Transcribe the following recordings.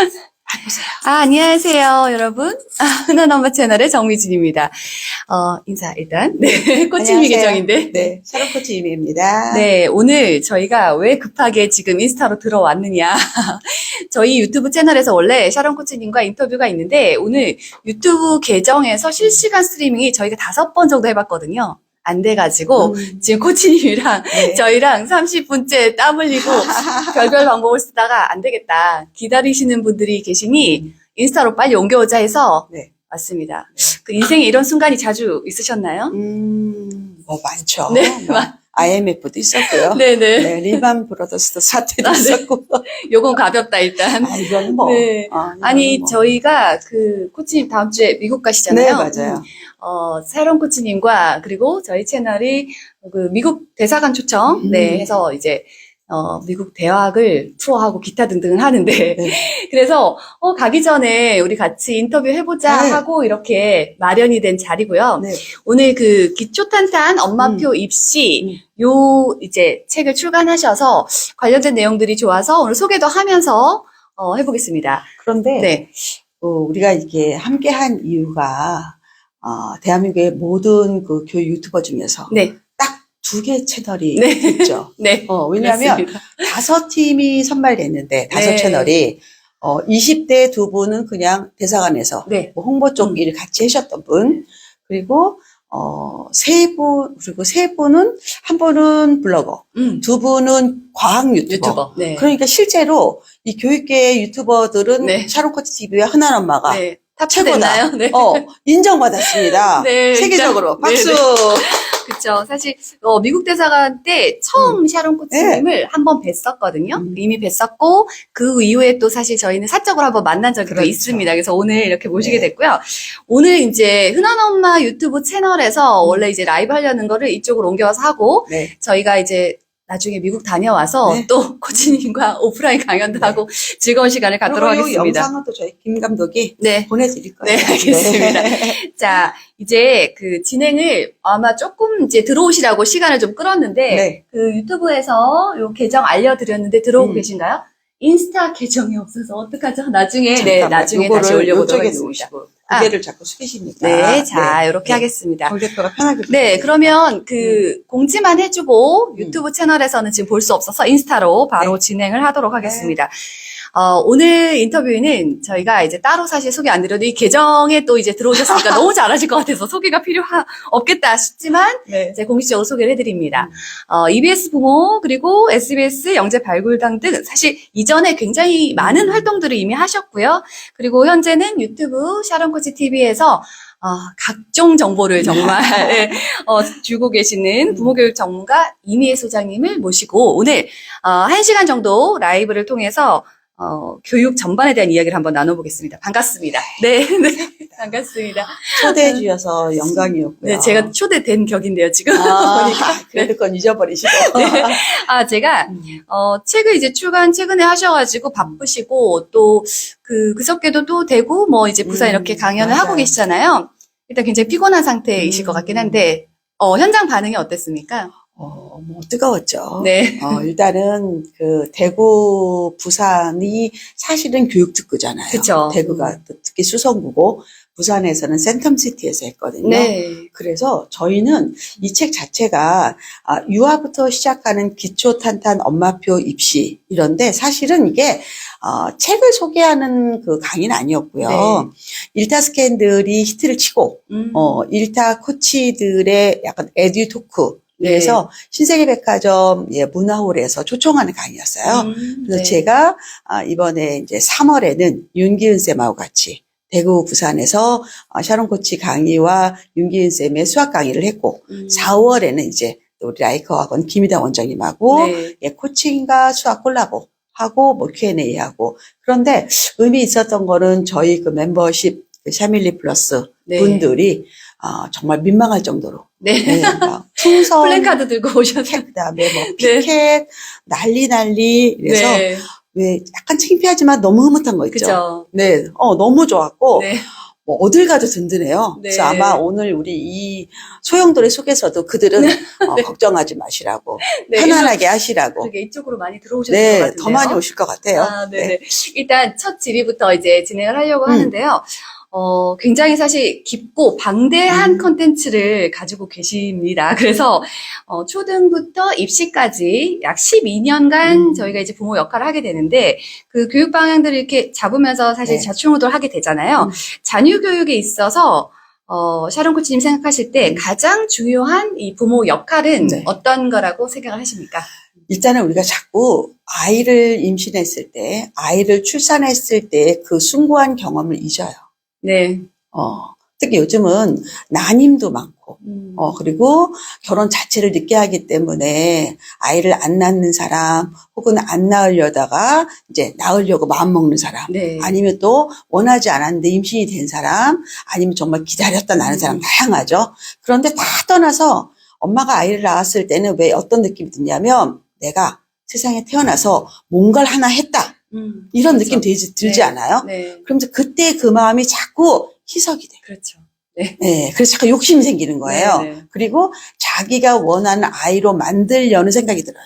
해보세요. 안녕하세요, 여러분. 흔한 엄마 채널의 정미진입니다. 인사 일단. 네, 코치님이 계정인데. 네, 샤론 코치 임혜입니다. 네, 오늘 저희가 왜 급하게 지금 인스타로 들어왔느냐. 저희 유튜브 채널에서 원래 샤론 코치님과 인터뷰가 있는데, 오늘 유튜브 계정에서 실시간 스트리밍이 저희가 5번 정도 해봤거든요. 안 돼가지고, 지금 코치님이랑 네. 저희랑 30분째 땀 흘리고, 별별 방법을 쓰다가 안 되겠다. 기다리시는 분들이 계시니, 인스타로 빨리 옮겨오자 해서, 네. 왔습니다. 그 인생에 이런 순간이 자주 있으셨나요? 뭐 많죠. 네, 뭐 IMF도 있었고요. 네네. 네, 릴만 브로더스도 사태도 네. 있었고. 요건 가볍다, 일단. 이건 뭐. 네. 이건 아니, 뭐. 저희가 코치님 다음 주에 미국 가시잖아요. 네, 맞아요. 새로운 코치님과 그리고 저희 채널이 미국 대사관 초청, 네, 해서 이제, 미국 대학을 투어하고 기타 등등을 하는데, 네. 그래서, 가기 전에 우리 같이 인터뷰 해보자 네. 하고 이렇게 마련이 된 자리고요. 네. 오늘 기초탄탄 엄마표 입시, 이제 책을 출간하셔서 관련된 내용들이 좋아서 오늘 소개도 하면서, 해보겠습니다. 그런데, 네. 우리가 이렇게 함께 한 이유가, 대한민국의 모든 그 교육 유튜버 중에서 네. 딱 2개 채널이 네. 있죠. 네. 왜냐하면 그렇습니다. 5팀이 선발됐는데 5 네. 채널이 20대 2분은 그냥 대사관에서 네. 뭐 홍보 쪽 일을 같이 하셨던 분, 그리고 3분, 그리고 3분은, 한 분은 블로거, 2분은 과학 유튜버. 네. 그러니까 실제로 이 교육계 유튜버들은 네. 샤론 코치 TV와 흔한 엄마가 네. 최고다. 탑 됐나요? 네. 인정받았습니다. 네, 세계적으로. 진짜. 박수. 그쵸. 사실, 미국 대사관 때 처음 샤론 코치님을 한번 뵀었거든요. 이미 뵀었고, 그 이후에 또 사실 저희는 사적으로 한번 만난 적이 또 그렇죠. 있습니다. 그래서 오늘 이렇게 모시게 네. 됐고요. 오늘 이제 흔한 엄마 유튜브 채널에서 원래 이제 라이브 하려는 거를 이쪽으로 옮겨와서 하고, 네. 저희가 이제 나중에 미국 다녀와서 네. 또 코치님과 오프라인 강연도 하고 즐거운 시간을 갖도록 그리고 이 하겠습니다. 영상은 또 저희 김 감독이 네. 보내드릴 거예요. 네, 알겠습니다. 네. 자, 이제 진행을 아마 조금 이제 들어오시라고 시간을 좀 끌었는데, 네. 유튜브에서 요 계정 알려드렸는데 들어오고 계신가요? 인스타 계정이 없어서 어떡하죠? 나중에, 잠깐만, 나중에 다시 요거를 올려보도록 요쪽에 하겠습니다. 놓으시고 고개를 자꾸 숙이시니까. 네, 자, 요렇게 네. 하겠습니다. 정 대표가 편하게. 네, 그러면 공지만 해주고 유튜브 채널에서는 지금 볼 수 없어서 인스타로 바로 진행을 하도록 하겠습니다. 오늘 인터뷰는 저희가 이제 따로 사실 소개 안 드려도 이 계정에 또 이제 들어오셨으니까 너무 잘하실 것 같아서 소개가 없겠다 싶지만 네. 이제 공식적으로 소개를 해드립니다. EBS 부모 그리고 SBS 영재 발굴당 등 사실 이전에 굉장히 많은 활동들을 이미 하셨고요. 그리고 현재는 유튜브 샤론 코치 TV에서 각종 정보를 정말 주고 계시는 부모교육 전문가 이미애 소장님을 모시고 오늘 1시간 정도 라이브를 통해서 교육 전반에 대한 이야기를 한번 나눠보겠습니다. 반갑습니다. 네, 네. 반갑습니다. 초대해 주셔서 영광이었고요. 네, 제가 초대된 격인데요, 지금. 보니까. 그래도 그건 잊어버리시고. 네. 제가, 책을 이제 최근에 하셔가지고 바쁘시고, 또, 그저께도 또 대구, 이제 부산 이렇게 강연을 맞아요. 하고 계시잖아요. 일단 굉장히 피곤한 상태이실 것 같긴 한데, 현장 반응이 어땠습니까? 뜨거웠죠. 네. 일단은 대구, 부산이 사실은 교육특구잖아요. 그쵸. 대구가 특히 수성구고, 부산에서는 센텀시티에서 했거든요. 네. 그래서 저희는 이 책 자체가 유아부터 시작하는 기초탄탄 엄마표 입시 이런데 사실은 이게 책을 소개하는 강의는 아니었고요. 네. 일타 스캔들이 히트를 치고 일타 코치들의 약간 에듀 토크 그래서 신세계백화점 문화홀에서 초청하는 강의였어요. 그래서 네. 제가 이번에 이제 3월에는 윤기은 쌤하고 같이 대구, 부산에서 샤론 코치 강의와 윤기은 쌤의 수학 강의를 했고 4월에는 이제 우리 라이커 학원 김희당 원장님하고 네. 코칭과 수학 콜라보 하고 Q&A 하고 그런데 의미 있었던 거는 저희 멤버십 샤밀리 플러스 네. 분들이 정말 민망할 정도로 네. 풍선 플랜카드 들고 오셨어요. 그다음에 피켓 난리 그래서 네. 왜 약간 창피하지만 너무 흐뭇한 거 있죠. 그죠. 네, 너무 좋았고 네. 뭐 어딜 가도 든든해요. 네. 그래서 아마 오늘 우리 이 소형돌의 속에서도 그들은 걱정하지 마시라고 네, 편안하게 하시라고. 그러게 이쪽으로 많이 들어오셨을 것 네, 같은데요. 더 많이 오실 것 같아요. 아, 네네. 일단 첫 질의부터 이제 진행을 하려고 하는데요. 굉장히 사실 깊고 방대한 컨텐츠를 가지고 계십니다. 그래서, 초등부터 입시까지 약 12년간 저희가 이제 부모 역할을 하게 되는데, 그 교육 방향들을 이렇게 잡으면서 사실 네. 자충우돌 하게 되잖아요. 자녀 교육에 있어서, 샤론 코치님 생각하실 때 가장 중요한 이 부모 역할은 네. 어떤 거라고 생각을 하십니까? 일단은 우리가 자꾸 아이를 임신했을 때, 아이를 출산했을 때 그 숭고한 경험을 잊어요. 네. 특히 요즘은 난임도 많고, 그리고 결혼 자체를 늦게 하기 때문에 아이를 안 낳는 사람, 혹은 안 낳으려다가 이제 낳으려고 마음먹는 사람, 네. 아니면 또 원하지 않았는데 임신이 된 사람, 아니면 정말 기다렸다 낳는 사람 다양하죠. 그런데 다 떠나서 엄마가 아이를 낳았을 때는 왜 어떤 느낌이 드냐면 내가 세상에 태어나서 뭔가를 하나 했다. 이런 그렇죠. 느낌 들지 네. 않아요? 네. 그러면서 그때 그 마음이 자꾸 희석이 돼요. 그렇죠. 네, 그래서 자꾸 욕심이 생기는 거예요. 네, 네. 그리고 자기가 원하는 아이로 만들려는 생각이 들어요.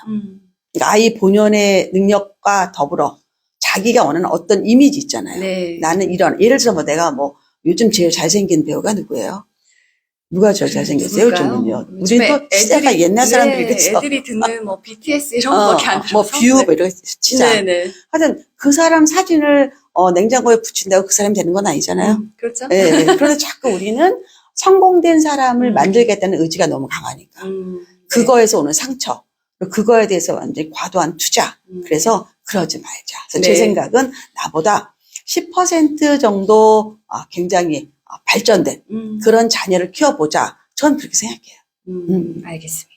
그러니까 아이 본연의 능력과 더불어 자기가 원하는 어떤 이미지 있잖아요. 네. 나는 이런, 예를 들어서 뭐 내가 뭐 요즘 제일 잘생긴 배우가 누구예요? 누가 제일 잘생겼어요? 요즘은요. 우리 또 시대가 옛날 사람들이 그렇죠. 애들이 듣는 뭐 BTS 이런 거밖에 안 들어서. 뭐 뷰, 뭐 이런 거 치자. 네네. 하여튼 그 사람 사진을 냉장고에 붙인다고 그 사람이 되는 건 아니잖아요. 그렇죠. 네. 그런데 자꾸 우리는 성공된 사람을 만들겠다는 의지가 너무 강하니까. 그거에서 오는 상처, 그거에 대해서 완전히 과도한 투자. 그래서 그러지 말자. 그래서 제 생각은 나보다 10% 정도 굉장히 발전된 그런 자녀를 키워보자. 전 그렇게 생각해요. 알겠습니다.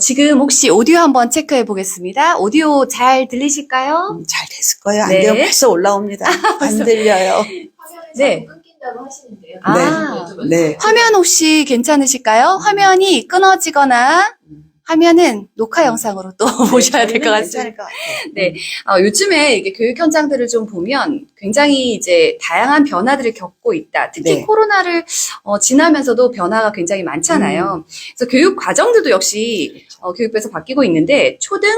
지금 혹시 오디오 한번 체크해 보겠습니다. 오디오 잘 들리실까요? 잘 됐을 거예요. 안 네. 되면 벌써 올라옵니다. 안 들려요. 화면이 네. 자꾸 끊긴다고 하시는데요. 아, 네. 화면 혹시 괜찮으실까요? 화면이 끊어지거나 하면은 녹화 영상으로 또 보셔야 될 것 같습니다. 괜찮을 것 같아요. 네. 요즘에 이게 교육 현장들을 좀 보면 굉장히 이제 다양한 변화들을 겪고 있다. 특히 네. 코로나를 지나면서도 변화가 굉장히 많잖아요. 그래서 교육 과정들도 역시 교육부에서 바뀌고 있는데 초등,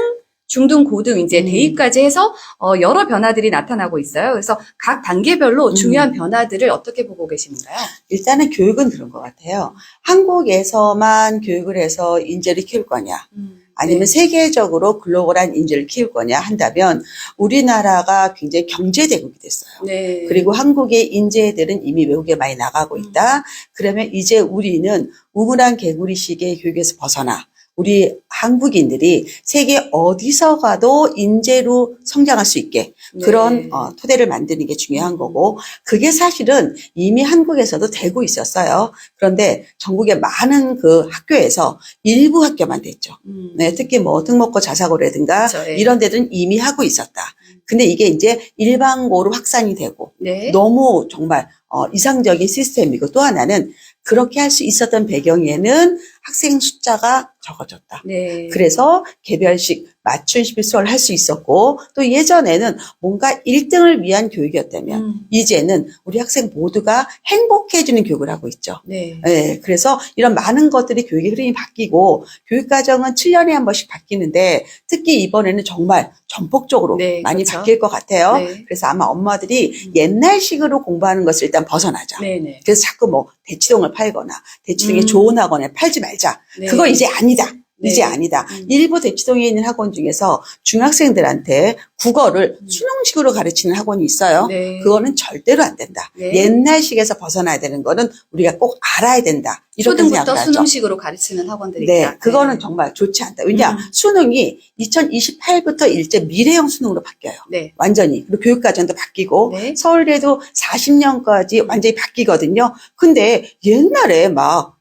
중등, 고등 이제 대입까지 해서 여러 변화들이 나타나고 있어요. 그래서 각 단계별로 중요한 변화들을 어떻게 보고 계신가요? 일단은 교육은 그런 것 같아요. 한국에서만 교육을 해서 인재를 키울 거냐, 아니면 세계적으로 글로벌한 인재를 키울 거냐 한다면 우리나라가 굉장히 경제대국이 됐어요. 네. 그리고 한국의 인재들은 이미 외국에 많이 나가고 있다. 그러면 이제 우리는 우물안 개구리식의 교육에서 벗어나 우리 한국인들이 세계 어디서 가도 인재로 성장할 수 있게 그런 토대를 만드는 게 중요한 거고, 그게 사실은 이미 한국에서도 되고 있었어요. 그런데 전국의 많은 그 학교에서 일부 학교만 됐죠. 네, 특히 뭐 특목고 자사고라든가 그렇죠, 예. 이런 데들은 이미 하고 있었다. 근데 이게 이제 일반고로 확산이 되고 네. 너무 정말 이상적인 시스템이고, 또 하나는 그렇게 할 수 있었던 배경에는 학생 숫자가 적어졌다. 네. 그래서 개별식 맞춤 실수를 할 수 있었고, 또 예전에는 뭔가 1등을 위한 교육이었다면 이제는 우리 학생 모두가 행복해지는 교육을 하고 있죠. 네. 네, 그래서 이런 많은 것들이 교육의 흐름이 바뀌고, 교육과정은 7년에 한 번씩 바뀌는데 특히 이번에는 정말 전폭적으로 네, 많이 그렇죠. 바뀔 것 같아요. 네. 그래서 아마 엄마들이 옛날식으로 공부하는 것을 일단 벗어나자. 네네. 그래서 자꾸 뭐 대치동을 팔거나 대치동에 좋은 학원에 팔지 말자. 네. 그거 이제 아니다. 네. 이제 아니다. 일부 대치동에 있는 학원 중에서 중학생들한테 국어를 수능식으로 가르치는 학원이 있어요. 네. 그거는 절대로 안 된다. 네. 옛날식에서 벗어나야 되는 거는 우리가 꼭 알아야 된다. 이렇게 초등부터 생각을 하죠. 수능식으로 가르치는 학원들이 네, 있다. 그거는 정말 좋지 않다. 왜냐, 수능이 2028부터 일제 미래형 수능으로 바뀌어요. 네. 완전히. 그리고 교육과정도 바뀌고, 네. 서울대도 40년까지 완전히 바뀌거든요. 근데 옛날에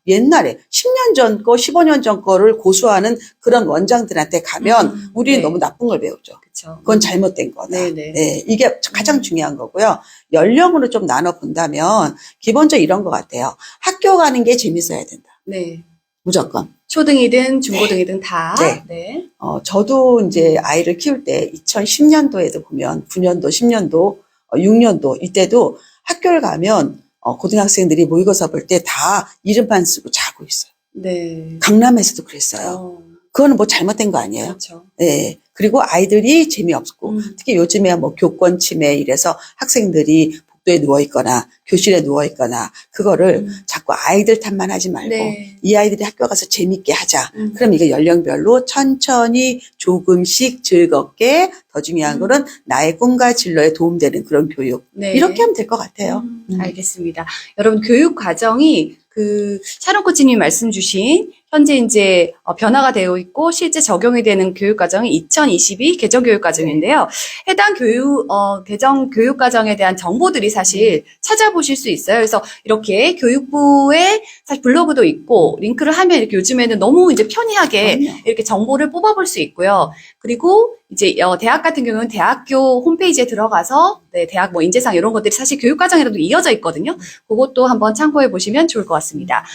10년 전 거, 15년 전 거를 고수하는 그런 원장들한테 가면 우리는 네. 너무 나쁜 걸 배우죠. 그렇죠. 그건 잘못된 거다. 네네. 네, 이게 가장 중요한 거고요. 연령으로 좀 나눠 본다면 기본적으로 이런 것 같아요. 학교 가는 게 재밌어야 된다. 네. 무조건. 초등이든 중고등이든 다. 네. 네. 저도 이제 아이를 키울 때 2010년도에도 보면 9년도, 10년도, 6년도 이때도 학교를 가면 고등학생들이 모의고사 볼 때 다 이름만 쓰고 자고 있어요. 네. 강남에서도 그랬어요. 그거는 뭐 잘못된 거 아니에요? 그렇죠. 네. 그리고 아이들이 재미없고, 특히 요즘에 뭐 교권 침해 이래서 학생들이 복도에 누워있거나, 교실에 누워있거나, 그거를 자꾸 아이들 탓만 하지 말고, 네. 이 아이들이 학교 가서 재밌게 하자. 그럼 이게 연령별로 천천히 조금씩 즐겁게, 더 중요한 거는 나의 꿈과 진로에 도움되는 그런 교육. 네. 이렇게 하면 될 것 같아요. 알겠습니다. 여러분, 교육 과정이 샤론 코치님 말씀 주신 현재 이제 변화가 되어 있고 실제 적용이 되는 교육 과정이 2022 개정 교육 과정인데요. 해당 개정 교육 과정에 대한 정보들이 사실 찾아보실 수 있어요. 그래서 이렇게 교육부에 사실 블로그도 있고 링크를 하면 이렇게 요즘에는 너무 이제 편리하게 그럼요. 이렇게 정보를 뽑아볼 수 있고요. 그리고 이제 대학 같은 경우는 대학교 홈페이지에 들어가서 대학 뭐 인재상 이런 것들이 사실 교육 과정이라도 이어져 있거든요. 그것도 한번 참고해 보시면 좋을 것 같습니다.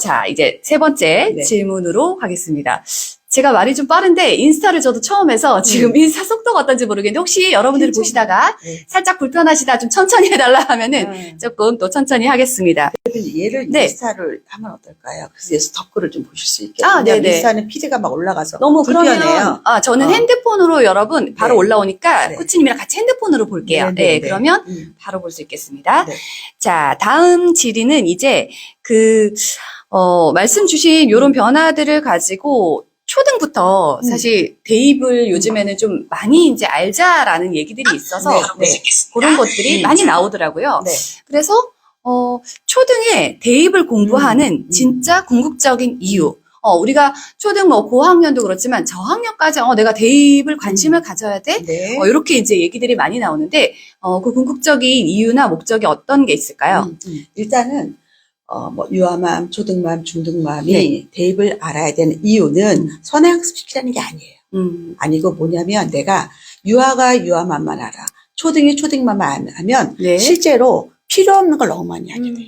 자, 이제 세 번째 네. 질문으로 가겠습니다. 제가 말이 좀 빠른데 인스타를 저도 처음 해서 지금 인스타 속도가 어떤지 모르겠는데 혹시 여러분들이 괜찮아요. 보시다가 네. 살짝 불편하시다 좀 천천히 해달라 하면은 조금 또 천천히 하겠습니다. 얘를 네. 인스타를 하면 어떨까요? 그래서 여기서 댓글을 좀 보실 수 있게. 아, 왜냐면 네네. 인스타는 피드가 막 올라가서 너무 불편해요. 그러면 저는 핸드폰으로 여러분 바로 네. 올라오니까 네. 코치님이랑 같이 핸드폰으로 볼게요. 네, 네, 네. 그러면 바로 볼 수 있겠습니다. 네. 자, 다음 질의는 이제 말씀 주신 이런 변화들을 가지고 초등부터 사실 대입을 요즘에는 좀 많이 이제 알자라는 얘기들이 있어서 네. 그런 것들이 많이 나오더라고요. 네. 그래서 초등에 대입을 공부하는 진짜 궁극적인 이유. 우리가 초등 뭐 고학년도 그렇지만 저학년까지 내가 대입을 관심을 가져야 돼. 네. 이렇게 이제 얘기들이 많이 나오는데 그 궁극적인 이유나 목적이 어떤 게 있을까요? 일단은 뭐 유아맘, 초등맘, 중등맘이 네. 대입을 알아야 되는 이유는 선행학습시키라는 게 아니에요. 아니고 뭐냐면 내가 유아가 유아맘만 알아. 초등이 초등맘만 하면 네. 실제로 필요 없는 걸 너무 많이 하게 돼.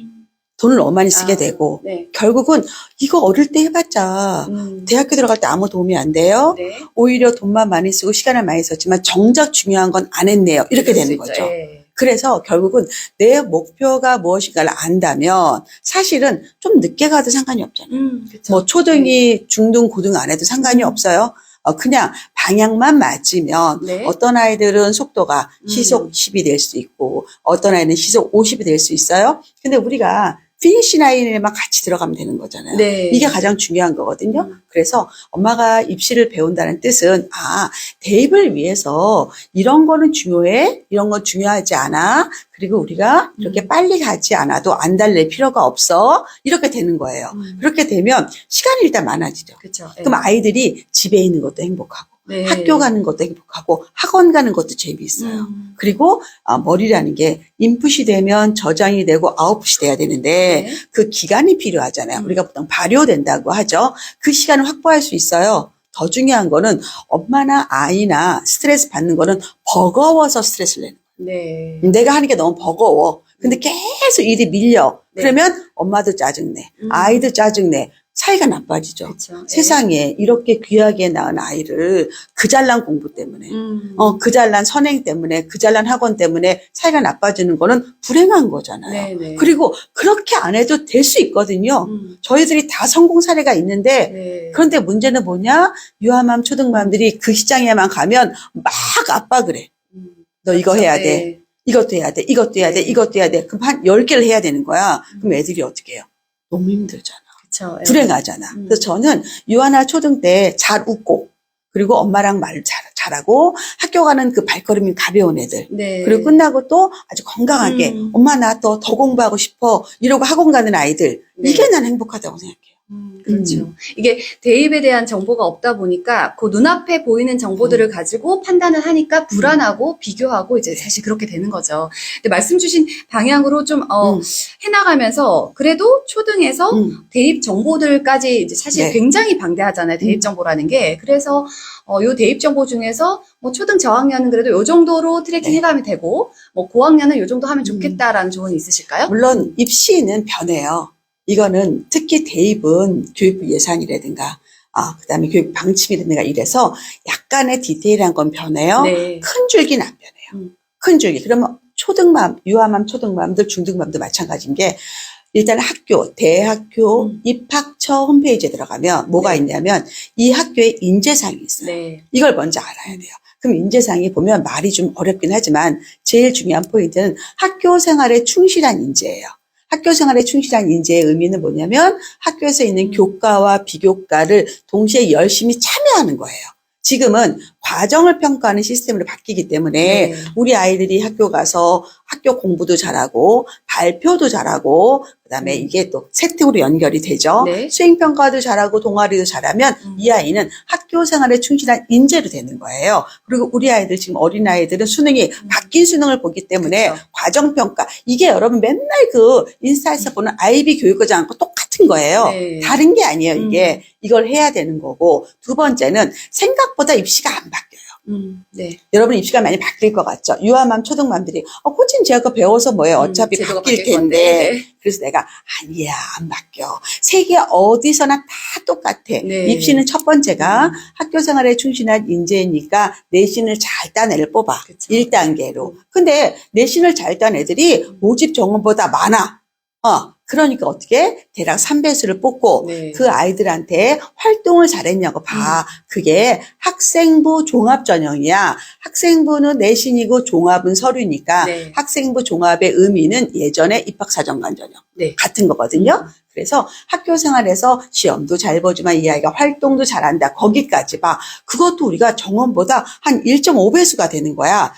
돈을 너무 많이 쓰게 되고 네. 결국은 이거 어릴 때 해봤자 대학교 들어갈 때 아무 도움이 안 돼요. 네. 오히려 돈만 많이 쓰고 시간을 많이 썼지만 정작 중요한 건 안 했네요. 이렇게 되는 거죠. 네. 그래서 결국은 내 목표가 무엇인가를 안다면 사실은 좀 늦게 가도 상관이 없잖아요. 그쵸. 뭐 초등이 중등, 고등 안 해도 상관이 없어요. 그냥 방향만 맞으면 네. 어떤 아이들은 속도가 시속 10이 될 수 있고 어떤 아이는 시속 50이 될 수 있어요. 근데 우리가 피니시 라인에만 같이 들어가면 되는 거잖아요. 네. 이게 가장 중요한 거거든요. 그래서 엄마가 입시를 배운다는 뜻은 대입을 위해서 이런 거는 중요해, 이런 건 중요하지 않아. 그리고 우리가 이렇게 빨리 가지 않아도 안달낼 필요가 없어. 이렇게 되는 거예요. 그렇게 되면 시간이 일단 많아지죠. 그쵸. 그럼 아이들이 집에 있는 것도 행복하고 네. 학교 가는 것도 행복하고 학원 가는 것도 재미있어요. 그리고 머리라는 게 인풋이 되면 저장이 되고 아웃풋이 돼야 되는데 네. 그 기간이 필요하잖아요. 우리가 보통 발효된다고 하죠. 그 시간을 확보할 수 있어요. 더 중요한 거는 엄마나 아이나 스트레스 받는 거는 버거워서 스트레스를 내는 네. 거예요. 내가 하는 게 너무 버거워. 근데 계속 일이 밀려. 네. 그러면 엄마도 짜증내. 아이도 짜증내. 사이가 나빠지죠. 그쵸. 세상에 이렇게 귀하게 낳은 아이를 그 잘난 공부 때문에, 그 잘난 선행 때문에, 그 잘난 학원 때문에 사이가 나빠지는 거는 불행한 거잖아요. 네네. 그리고 그렇게 안 해도 될 수 있거든요. 저희들이 다 성공 사례가 있는데, 네. 그런데 문제는 뭐냐? 유아맘, 초등맘들이 그 시장에만 가면 막 압박을 해. 너 이거 해야 돼. 네. 이것도 해야 돼. 이것도 해야 돼. 이것도 해야 돼. 그럼 한 10개를 해야 되는 거야. 그럼 애들이 어떻게 해요? 너무 힘들잖아. 그쵸. 불행하잖아. 그래서 저는 유아나 초등 때 잘 웃고 그리고 엄마랑 말 잘하고 학교 가는 그 발걸음이 가벼운 애들. 네. 그리고 끝나고 또 아주 건강하게 엄마 나 더 공부하고 싶어 이러고 학원 가는 아이들. 네. 이게 난 행복하다고 생각해요. 그렇죠. 이게 대입에 대한 정보가 없다 보니까 그 눈앞에 보이는 정보들을 가지고 판단을 하니까 불안하고 비교하고 이제 사실 그렇게 되는 거죠. 근데 말씀 주신 방향으로 좀 해나가면서 그래도 초등에서 대입 정보들까지 이제 사실 네. 굉장히 방대하잖아요. 대입 정보라는 게. 그래서 요 대입 정보 중에서 뭐 초등 저학년은 그래도 요 정도로 트래킹 네. 해가면 되고 뭐 고학년은 요 정도 하면 좋겠다라는 조언이 있으실까요? 물론 입시는 변해요. 이거는 특히 대입은 교육부 예산이라든가 그다음에 교육 방침이라든가 이래서 약간의 디테일한 건 변해요. 네. 큰 줄기는 안 변해요. 큰 줄기. 그러면 초등맘, 유아맘, 초등맘들, 중등맘도 마찬가지인 게 일단 학교, 대학교 입학처 홈페이지에 들어가면 뭐가 네. 있냐면 이 학교에 인재상이 있어요. 네. 이걸 먼저 알아야 돼요. 그럼 인재상이 보면 말이 좀 어렵긴 하지만 제일 중요한 포인트는 학교 생활에 충실한 인재예요. 학교 생활에 충실한 인재의 의미는 뭐냐면 학교에서 있는 교과와 비교과를 동시에 열심히 참여하는 거예요. 지금은 과정을 평가하는 시스템으로 바뀌기 때문에 네. 우리 아이들이 학교 가서 학교 공부도 잘하고 발표도 잘하고 그다음에 이게 또 세특으로 연결이 되죠. 네. 수행평가도 잘하고 동아리도 잘하면 이 아이는 학교 생활에 충실한 인재로 되는 거예요. 그리고 우리 아이들 지금 어린아이들은 수능이 바뀐 수능을 보기 때문에 그렇죠. 과정평가 이게 여러분 맨날 그 인스타에서 보는 아이비 교육과정하고 똑같은 거예요. 네. 다른 게 아니에요. 이게 이걸 해야 되는 거고 두 번째는 생각보다 입시가 안 바뀌어요. 네. 여러분 입시가 많이 바뀔 것 같죠? 유아맘, 초등맘들이 코치님 제가 그거 배워서 뭐예요? 어차피 제도가 바뀔 바뀔 텐데. 건데. 네. 그래서 내가 아니야 안 바뀌어. 세계 어디서나 다 똑같아. 네. 입시는 첫 번째가 학교 생활에 충실한 인재니까 내신을 잘 딴 애를 뽑아. 그쵸. 1단계로. 근데 내신을 잘 딴 애들이 모집 정원보다 많아. 그러니까 어떻게 대략 3배수를 뽑고 네. 그 아이들한테 활동을 잘했냐고 봐. 그게 학생부 종합 전형이야. 학생부는 내신이고 종합은 서류니까 네. 학생부 종합의 의미는 예전에 입학사정관 전형 네. 같은 거거든요. 그래서 학교 생활에서 시험도 잘 보지만 이 아이가 활동도 잘한다. 거기까지 봐. 그것도 우리가 정원보다 한 1.5배수가 되는 거야.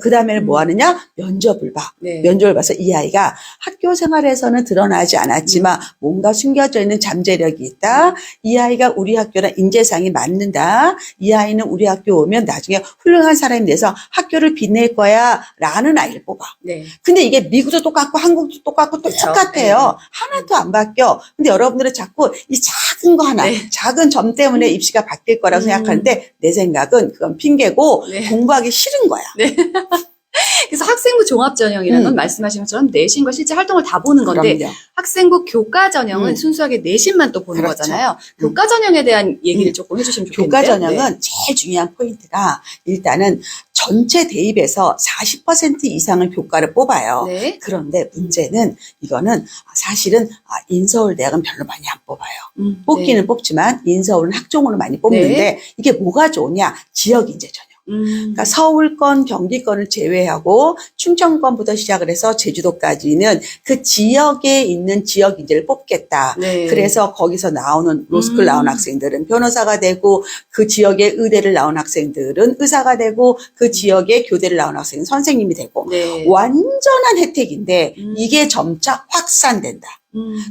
그 다음에는 뭐 하느냐? 면접을 봐. 네. 면접을 봐서 이 아이가 학교 생활에서는 드러나지 않았지만 뭔가 숨겨져 있는 잠재력이 있다. 이 아이가 우리 학교랑 인재상이 맞는다. 이 아이는 우리 학교 오면 나중에 훌륭한 사람이 돼서 학교를 빛낼 거야. 라는 아이를 뽑아. 네. 근데 이게 미국도 똑같고 한국도 똑같고 그쵸. 똑같아요. 하나도 안 바뀌어. 근데 여러분들은 자꾸 이 작은 거 하나, 네. 작은 점 때문에 입시가 바뀔 거라고 생각하는데 내 생각은 그건 핑계고 네. 공부하기 싫은 거야. 네. 그래서 학생부 종합전형이라는 건 말씀하신 것처럼 내신과 실제 활동을 다 보는 건데 그럼요. 학생부 교과전형은 순수하게 내신만 또 보는 그렇죠. 거잖아요. 교과전형에 대한 얘기를 조금 해주시면 좋겠는데요. 교과전형은 제일 중요한 포인트가 일단은 전체 대입에서 40% 이상을 교과를 뽑아요. 네. 그런데 문제는 이거는 사실은 인서울대학은 별로 많이 안 뽑아요. 뽑기는 네. 뽑지만 인서울은 학종으로 많이 뽑는데 네. 이게 뭐가 좋으냐? 지역인재 전형. 그러니까 서울권, 경기권을 제외하고 충청권부터 시작을 해서 제주도까지는 그 지역에 있는 지역 인재를 뽑겠다. 네. 그래서 거기서 나오는 로스쿨 나온 학생들은 변호사가 되고 그 지역의 의대를 나온 학생들은 의사가 되고 그 지역의 교대를 나온 학생은 선생님이 되고 네. 완전한 혜택인데 이게 점차 확산된다.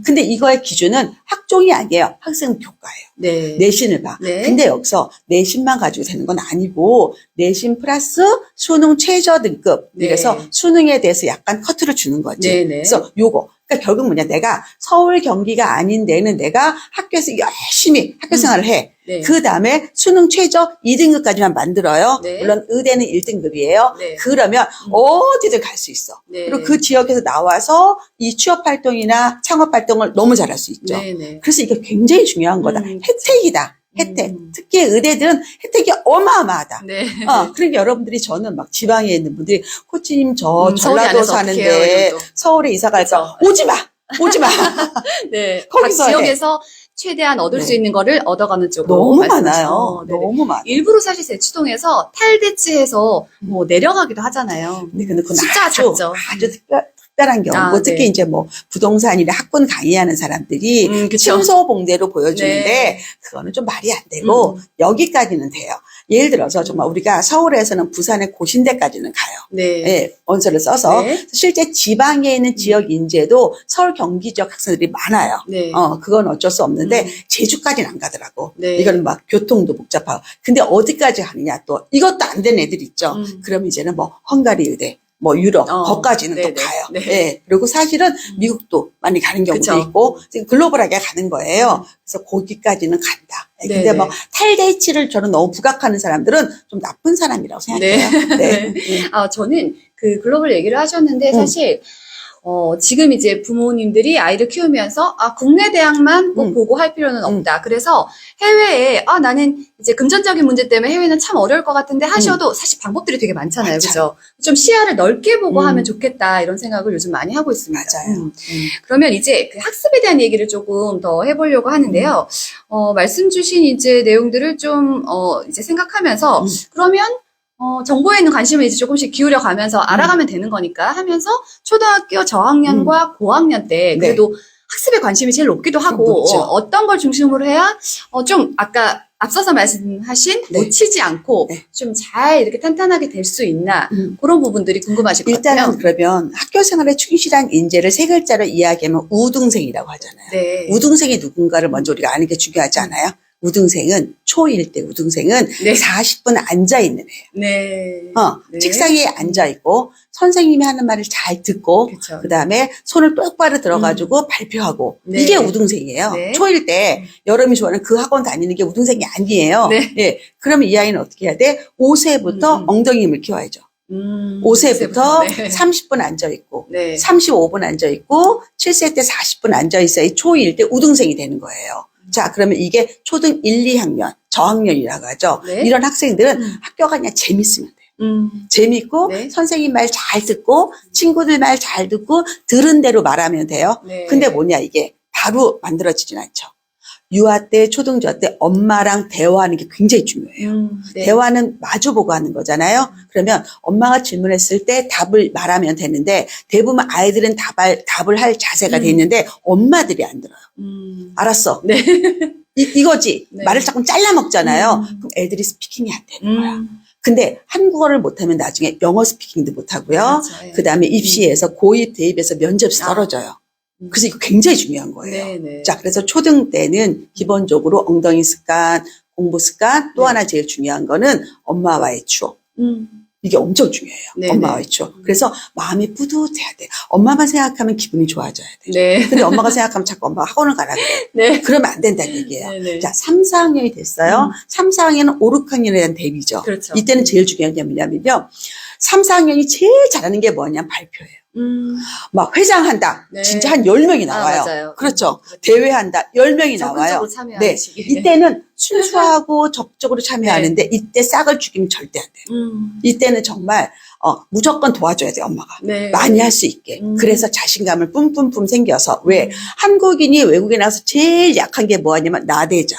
근데 이거의 기준은 학종이 아니에요. 학생 교과예요. 네. 내신을 봐. 네. 근데 여기서 내신만 가지고 되는 건 아니고 내신 플러스 수능 최저 등급. 네. 그래서 수능에 대해서 약간 커트를 주는 거지. 네, 네. 그래서 요거. 그러니까 결국 뭐냐. 내가 서울 경기가 아닌 데는 내가 학교에서 열심히 학교 생활을 해. 네. 그 다음에 수능 최저 2등급까지만 만들어요. 네. 물론 의대는 1등급이에요. 네. 그러면 어디든 갈 수 있어. 네. 그리고 그 지역에서 나와서 이 취업활동이나 창업활동을 너무 잘할 수 있죠. 네, 네. 그래서 이게 굉장히 중요한 거다. 혜택이다. 혜택. 특히 의대들은 혜택이 어마어마하다. 네. 그러니까 여러분들이 저는 막 지방에 있는 분들이 코치님 저 서울이 전라도 안에서 사는데 어떡해요, 이러면서. 서울에 이사 갈까? 오지 마. 오지 마. 네. 각 거기서 해. 지역에서 최대한 얻을 네. 수 있는 거를 얻어가는 쪽으로 너무 말씀하시죠. 많아요. 네네. 너무 많아. 일부러 사실 대치동에서 탈대치해서 뭐 내려가기도 하잖아요. 근데 그건 숫자가 작죠. 아주 특별한 경우고 특히 네. 이제 뭐 부동산이나 학군 강의하는 사람들이 그쵸. 침소봉대로 보여주는데 네. 그거는 좀 말이 안 되고 여기까지는 돼요. 예를 들어서 정말 우리가 서울에서는 부산의 고신대까지는 가요. 네. 예, 원서를 써서 네. 실제 지방에 있는 지역 인재도 서울 경기 지역 학생들이 많아요. 네. 그건 어쩔 수 없는데 제주까지는 안 가더라고. 네. 이거는 막 교통도 복잡하고. 근데 어디까지 가느냐 또 이것도 안 된 애들 있죠. 그럼 이제는 뭐 헝가리 의대, 뭐 유럽 거기까지는 네네. 또 가요. 네. 예. 그리고 사실은 미국도 많이 가는 경우도 그쵸. 있고 지금 글로벌하게 가는 거예요. 그래서 거기까지는 간다. 예, 근데 네네. 뭐 탈대치를 저는 너무 부각하는 사람들은 좀 나쁜 사람이라고 생각해요. 네. 저는 그 글로벌 얘기를 하셨는데 사실 지금 이제 부모님들이 아이를 키우면서, 국내 대학만 꼭 보고 할 필요는 없다. 그래서 해외에, 나는 이제 금전적인 문제 때문에 해외는 참 어려울 것 같은데 하셔도 사실 방법들이 되게 많잖아요. 그죠? 좀 시야를 넓게 보고 하면 좋겠다. 이런 생각을 요즘 많이 하고 있습니다. 맞아요. 그러면 이제 그 학습에 대한 얘기를 조금 더 해보려고 하는데요. 말씀 주신 이제 내용들을 좀, 이제 생각하면서, 그러면 정보에 있는 관심을 이제 조금씩 기울여 가면서 알아가면 되는 거니까 하면서 초등학교 저학년과 고학년 때 그래도 학습에 관심이 제일 높기도 하고 높죠. 어떤 걸 중심으로 해야 좀 아까 앞서서 말씀하신 놓치지 않고 좀 잘 이렇게 탄탄하게 될 수 있나 그런 부분들이 궁금하실 것 같아요. 일단은 그러면 학교 생활에 충실한 인재를 세 글자로 이야기하면 우등생이라고 하잖아요. 네. 우등생이 누군가를 먼저 우리가 아는 게 중요하지 않아요? 우등생은 초1 때 우등생은 40분 앉아있는 애예요. 네. 책상에 앉아있고 선생님이 하는 말을 잘 듣고 그쵸. 그다음에 손을 똑바로 들어가지고 발표하고 이게 우등생이에요. 초1 때 여러분이 좋아하는 그 학원 다니는 게 우등생이 아니에요. 예. 그러면 이 아이는 어떻게 해야 돼? 5세부터 엉덩이 힘을 키워야죠. 5세부터 30분 앉아있고 35분 앉아있고 7세 때 40분 앉아있어야 초1 때 우등생이 되는 거예요. 자, 그러면 이게 초등 1, 2학년, 저학년이라고 하죠. 이런 학생들은 학교가 그냥 재밌으면 돼요. 재밌고 선생님 말 잘 듣고 친구들 말 잘 듣고 들은 대로 말하면 돼요. 근데 뭐냐 이게 바로 만들어지진 않죠. 유아 때, 초등저 때 엄마랑 대화하는 게 굉장히 중요해요. 대화는 마주보고 하는 거잖아요. 그러면 엄마가 질문했을 때 답을 말하면 되는데 대부분 아이들은 답을 할 자세가 돼 있는데 엄마들이 안 들어요. 알았어. 이거지. 말을 자꾸 잘라 먹잖아요. 그럼 애들이 스피킹이 안 되는 거야. 근데 한국어를 못하면 나중에 영어 스피킹도 못하고요. 그 다음에 입시에서 고입, 대입에서 면접에서 떨어져요. 그래서 이거 굉장히 중요한 거예요. 자, 그래서 초등 때는 기본적으로 엉덩이 습관, 공부 습관, 또 하나 제일 중요한 거는 엄마와의 추억. 이게 엄청 중요해요. 엄마와의 추억. 그래서 마음이 뿌듯해야 돼. 엄마만 생각하면 기분이 좋아져야 돼. 근데 엄마가 생각하면 자꾸 엄마가 학원을 가라 그래. 그러면 안 된다는 얘기예요. 자, 3, 4학년이 됐어요. 3, 4학년은 5, 6학년에 대한 대비죠. 그렇죠. 이때는 제일 중요한 게 뭐냐면요. 3, 4학년이 제일 잘하는 게 뭐냐면 발표예요. 막 회장한다. 진짜 한 10명이 나와요. 맞아요. 그렇죠. 대회한다. 10명이 나와요. 네. 이때는 순수하고 적극적으로 참여하는데 이때 싹을 죽이면 절대 안 돼요. 이때는 정말 무조건 도와줘야 돼요, 엄마가. 많이 할 수 있게. 그래서 자신감을 뿜뿜뿜 생겨서 왜 한국인이 외국에 나가서 제일 약한 게 뭐냐면 나대자.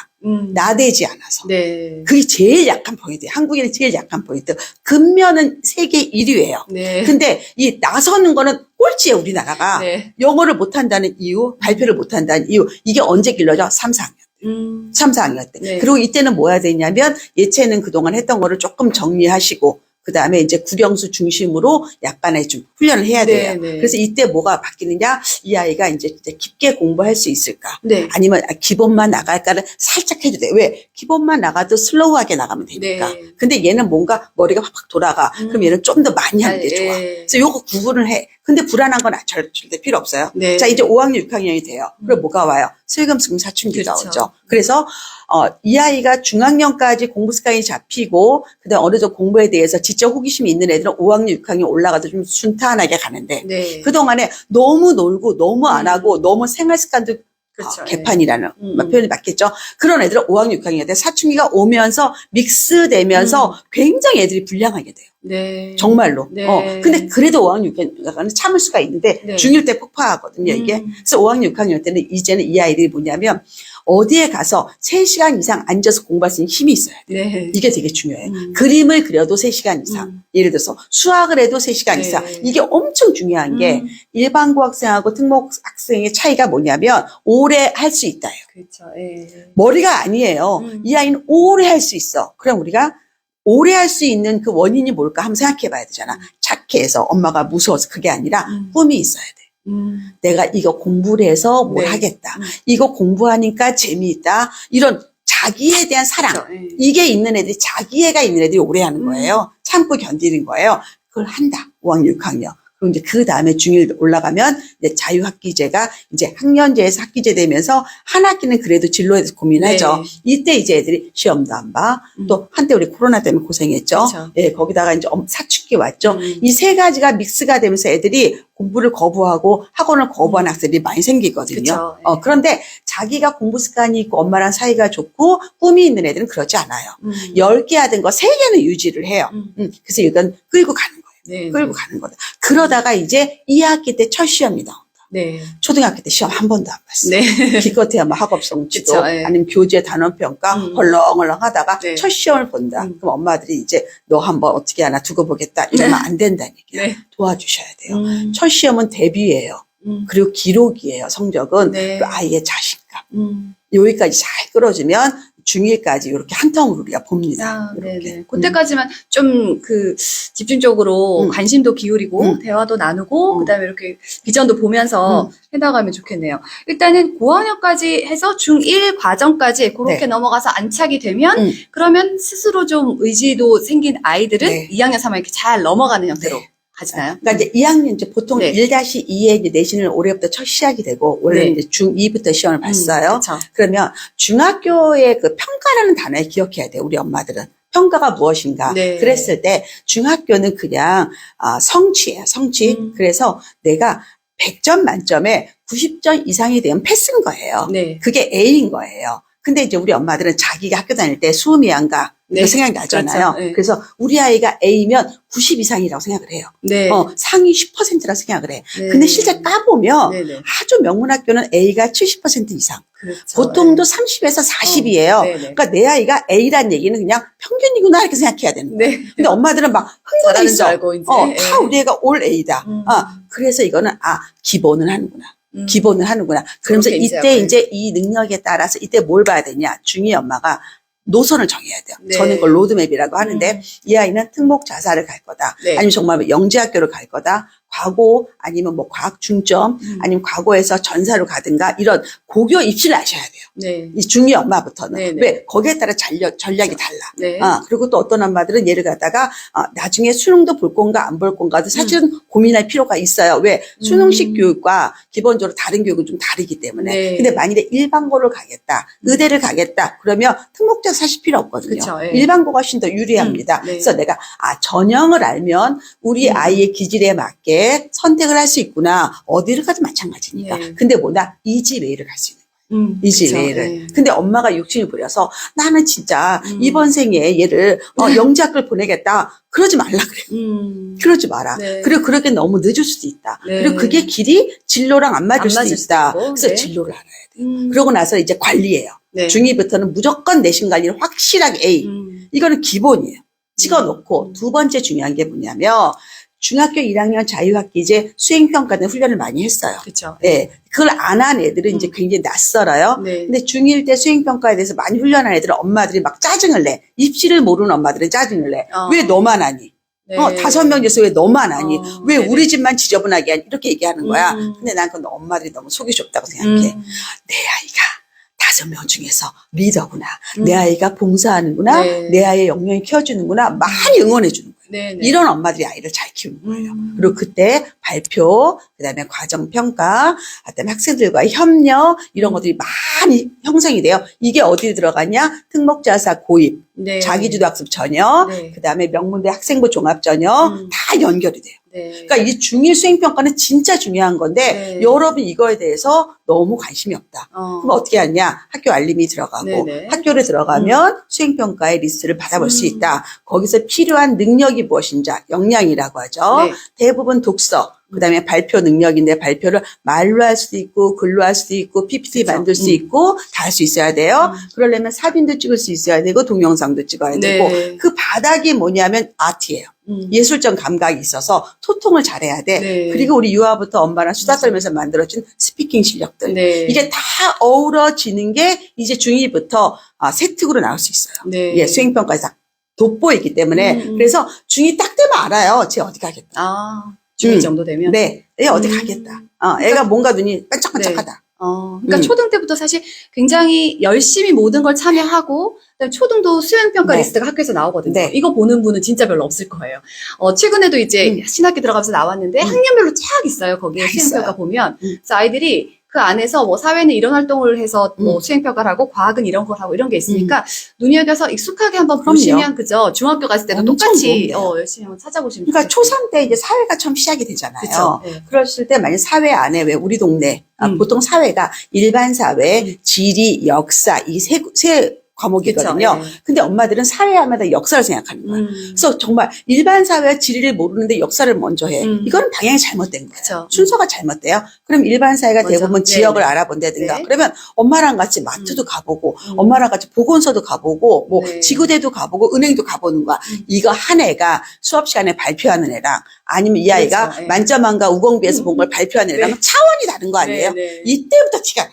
나대지 않아서. 그게 제일 약한 포인트예요. 한국인의 제일 약한 포인트. 근면은 세계 1위예요. 근데 이 나서는 거는 꼴찌예요, 우리나라가. 영어를 못한다는 이유, 발표를 못한다는 이유. 이게 언제 길러져? 3, 4학년. 3, 4학년 때. 그리고 이때는 뭐 해야 되냐면 예체능 그동안 했던 거를 조금 정리하시고 그 다음에 이제 국영수 중심으로 약간의 좀 훈련을 해야 돼요. 그래서 이때 뭐가 바뀌느냐? 이 아이가 이제 깊게 공부할 수 있을까? 아니면 기본만 나갈까를 살짝 해도 돼. 왜? 기본만 나가도 슬로우하게 나가면 되니까. 근데 얘는 뭔가 머리가 팍팍 돌아가. 그럼 얘는 좀 더 많이 하는 게 좋아. 그래서 요거 구분을 해. 근데 불안한 건 절대 필요 없어요. 자, 이제 5학년, 6학년이 돼요. 그럼 뭐가 와요? 슬금슬금 사춘기가 오죠. 그래서 이 아이가 중학년까지 공부 습관이 잡히고 그다음 어느 정도 공부에 대해서 지적 호기심이 있는 애들은 5학년, 6학년 올라가도 좀 순탄하게 가는데 그동안에 너무 놀고 너무 안 하고 너무 생활 습관도 개판이라는 표현이 맞겠죠. 그런 애들은 5학년, 6학년 때 사춘기가 오면서 믹스되면서 굉장히 애들이 불량하게 돼요. 정말로. 근데 그래도 5학년, 6학년은 참을 수가 있는데 중1 때 폭파하거든요, 이게. 그래서 5학년, 6학년 때는 이제는 이 아이들이 뭐냐면 어디에 가서 3시간 이상 앉아서 공부할 수 있는 힘이 있어야 돼요. 이게 되게 중요해요. 그림을 그려도 3시간 이상. 예를 들어서 수학을 해도 3시간 이상. 이게 엄청 중요한 게 일반고 학생하고 특목 학생의 차이가 뭐냐면 오래 할 수 있다요. 머리가 아니에요. 이 아이는 오래 할 수 있어. 그럼 우리가 오래 할 수 있는 그 원인이 뭘까 한번 생각해 봐야 되잖아. 착해서 엄마가 무서워서 그게 아니라 꿈이 있어야 돼. 내가 이거 공부를 해서 뭘 하겠다. 이거 공부하니까 재미있다. 이런 자기에 대한 사랑. 이게 있는 애들이 자기애가 있는 애들이 오래 하는 거예요. 참고 견디는 거예요. 그걸 한다. 5학년, 6학년. 그리고 이제 그 다음에 중1 올라가면 이제 자유학기제가 이제 학년제에서 학기제 되면서 한 학기는 그래도 진로에 대해서 고민하죠. 네. 이때 이제 애들이 시험도 안 봐. 또 한때 우리 코로나 때문에 고생했죠. 그쵸. 예, 거기다가 이제 사춘기 왔죠. 음. 이 세 가지가 믹스가 되면서 애들이 공부를 거부하고 학원을 거부하는 학생들이 많이 생기거든요. 그쵸. 예. 그런데 자기가 공부 습관이 있고 엄마랑 사이가 좋고 꿈이 있는 애들은 그러지 않아요. 10개 하던 거 3개는 유지를 해요. 그래서 이건 끌고 가는 거예요. 네. 끌고 가는 거다. 그러다가 이제 2학기 때 첫 시험이 나온다. 네. 초등학교 때 시험 한 번도 안 봤어요. 네. 기껏해야 뭐 학업성취도 그쵸, 예. 아니면 교재 단원평가 헐렁헐렁 하다가 네. 첫 시험을 본다. 그럼 엄마들이 이제 너 한번 어떻게 하나 두고 보겠다 이러면 안 된다는 얘기예요. 네. 도와주셔야 돼요. 첫 시험은 데뷔예요. 그리고 기록이에요. 성적은 네. 그리고 아이의 자신감. 여기까지 잘 끌어주면 중1까지 이렇게 한 통으로 우리가 봅니다. 아, 이렇게. 네네. 그때까지만 좀 집중적으로 관심도 기울이고, 대화도 나누고, 그 다음에 이렇게 비전도 보면서 해나가면 좋겠네요. 일단은 고학년까지 해서 중1 과정까지 그렇게 네. 넘어가서 안착이 되면, 그러면 스스로 좀 의지도 생긴 아이들은 네. 2학년, 3학년 이렇게 잘 넘어가는 형태로 네. 가지나요? 그러니까 이제 2학년 이제 보통 네. 1-2에 이제 내신을 올해부터 첫 시작이 되고 원래는 네. 이제 중2부터 시험을 봤어요. 그쵸. 그러면 중학교의 그 평가라는 단어를 기억해야 돼요. 우리 엄마들은. 평가가 무엇인가. 네. 그랬을 때 중학교는 그냥 성취예요. 성취. 그래서 내가 100점 만점에 90점 이상이 되면 패스인 거예요. 네. 그게 A인 거예요. 근데 이제 우리 엄마들은 자기가 학교 다닐 때 수험이 안 가. 네. 그 생각이 나잖아요. 그렇죠. 네. 그래서 우리 아이가 A면 90 이상이라고 생각을 해요. 네. 상위 10%라고 생각을 해. 네. 근데 실제 까보면 네네. 아주 명문 학교는 A가 70% 이상. 그렇죠. 보통도 30에서 40이에요. 네네. 그러니까 내 아이가 A란 얘기는 그냥 평균이구나 이렇게 생각해야 되는 거예요. 네. 근데 엄마들은 막 흥분해 잘하는 줄 있어. 알고 이제. 다 우리 애가 올 A다. 그래서 이거는 기본은 하는구나. 기본을 하는구나. 그러면서 그렇게 이때 인지하고. 이제 이 능력에 따라서 이때 뭘 봐야 되냐. 중2 엄마가 노선을 정해야 돼요. 네. 저는 그걸 로드맵이라고 하는데 이 아이는 특목 자사를 갈 거다. 네. 아니면 정말 영재학교를 갈 거다. 과고 아니면 뭐 과학 중점 아니면 과고에서 전사로 가든가 이런 고교 입시를 아셔야 돼요. 네. 이 중2 엄마부터는. 네, 네. 왜? 거기에 따라 전략이 달라. 네. 그리고 또 어떤 엄마들은 예를 갖다가 나중에 수능도 볼 건가 안 볼 건가도 사실은 고민할 필요가 있어요. 왜? 수능식 교육과 기본적으로 다른 교육은 좀 다르기 때문에. 네. 근데 만일에 일반고를 가겠다, 의대를 가겠다, 그러면 특목자 사실 필요 없거든요. 그쵸, 예. 일반고가 훨씬 더 유리합니다. 네. 그래서 내가 전형을 알면 우리 아이의 기질에 맞게 선택을 할 수 있구나. 어디를 가도 마찬가지니까. 네. 근데 뭐다? 이지웨이를 갈 수 있는 거예요. 이지웨이를. 네. 근데 엄마가 욕심을 부려서 나는 진짜 이번 생에 얘를 영재학교를 보내겠다. 그러지 말라 그래. 그러지 마라. 네. 그리고 그렇게 너무 늦을 수도 있다. 네. 그리고 그게 길이 진로랑 안 맞을 안 수도 맞을 있다. 수도 있고. 그래서 네. 진로를 알아야 돼. 그러고 나서 이제 관리예요. 네. 중2부터는 무조건 내신 관리를 확실하게 A. 이거는 기본이에요. 찍어놓고 두 번째 중요한 게 뭐냐면 중학교 1학년 자유학기제 수행평가는 훈련을 많이 했어요. 그렇죠. 네. 그걸 안 한 애들은 이제 굉장히 낯설어요. 네. 근데 중1 때 수행평가에 대해서 많이 훈련한 애들은 엄마들이 막 짜증을 내. 입시를 모르는 엄마들은 짜증을 내. 왜 너만 하니? 네. 5명 중에서 왜 너만 하니? 왜 네네. 우리 집만 지저분하게 하니? 이렇게 얘기하는 거야. 근데 난 그건 엄마들이 너무 속이 좁다고 생각해. 내 아이가 5명 중에서 리더구나. 내 아이가 봉사하는구나. 네. 내 아이의 역량이 키워주는구나. 많이 응원해주는 거야. 네. 이런 엄마들이 아이를 잘 키우는 거예요. 그리고 그때 발표, 그다음에 과정평가, 그다음에 학생들과의 협력 이런 것들이 많이 형성이 돼요. 이게 어디에 들어가냐? 특목자사 고입, 네. 자기주도학습 전형, 네. 그다음에 명문대 학생부 종합 전형 다 연결이 돼요. 네. 그러니까 이 중1 수행평가는 진짜 중요한 건데 네. 여러분 이거에 대해서 너무 관심이 없다. 그럼 어떻게 하냐? 학교 알림이 들어가고 네네. 학교를 들어가면 수행평가의 리스트를 받아볼 수 있다. 거기서 필요한 능력이 무엇인지 역량이라고 하죠. 네. 대부분 독서, 그다음에 발표 능력인데 발표를 말로 할 수도 있고 글로 할 수도 있고 PPT 그쵸. 만들 수 있고 다 할 수 있어야 돼요. 그러려면 사진도 찍을 수 있어야 되고 동영상도 찍어야 되고 네. 그 바닥이 뭐냐면 아트예요. 예술적 감각이 있어서 소통을 잘해야 돼. 네. 그리고 우리 유아부터 엄마랑 수다 떨면서 만들어준 스피킹 실력들. 네. 이게 다 어우러지는 게 이제 중2부터 세특으로 나올 수 있어요. 네. 예, 수행평가에서 돋보이기 때문에. 그래서 중2 딱 되면 알아요. 쟤 어디 가겠다. 중2 정도 되면? 네. 얘 어디 가겠다. 애가 뭔가 눈이 반짝반짝하다. 그러니까 초등 때부터 사실 굉장히 열심히 모든 걸 참여하고, 그다음에 초등도 수행평가 네. 리스트가 학교에서 나오거든요. 네. 이거 보는 분은 진짜 별로 없을 거예요. 최근에도 이제 신학기 들어가면서 나왔는데 학년별로 쫙 있어요. 거기에 다 수행평가 있어요. 보면. 그래서 아이들이 그 안에서 뭐 사회는 이런 활동을 해서 뭐 수행평가를 하고 과학은 이런 걸 하고 이런 게 있으니까 눈여겨서 익숙하게 한번 그럼요. 보시면 그죠? 중학교 갔을 때도 엄청 똑같이 도움돼요. 열심히 한번 찾아보시면 그러니까 좋겠어요. 초3 때 이제 사회가 처음 시작이 되잖아요. 그쵸. 네. 그랬을 때 만약 사회 안에 왜 우리 동네 보통 사회가 일반 사회, 지리, 역사 이 세 과목이거든요. 그쵸. 네. 근데 엄마들은 사회하면 다 역사를 생각하는 거야. 그래서 정말 일반 사회와 지리를 모르는데 역사를 먼저 해. 이거는 방향이 잘못된 거예요. 그쵸. 순서가 잘못돼요. 그럼 일반 사회가 맞아. 대부분 네. 지역을 알아본다든가 네. 그러면 엄마랑 같이 마트도 가보고 엄마랑 같이 보건소도 가보고 뭐 네. 지구대도 가보고 은행도 가보는 거야. 이거 한 애가 수업 시간에 발표하는 애랑 아니면 이 아이가 그렇죠. 네. 만점왕과 우공비에서 본 걸 발표하는 애랑 네. 차원이 다른 거 아니에요? 네, 네. 이때부터 티가 나요.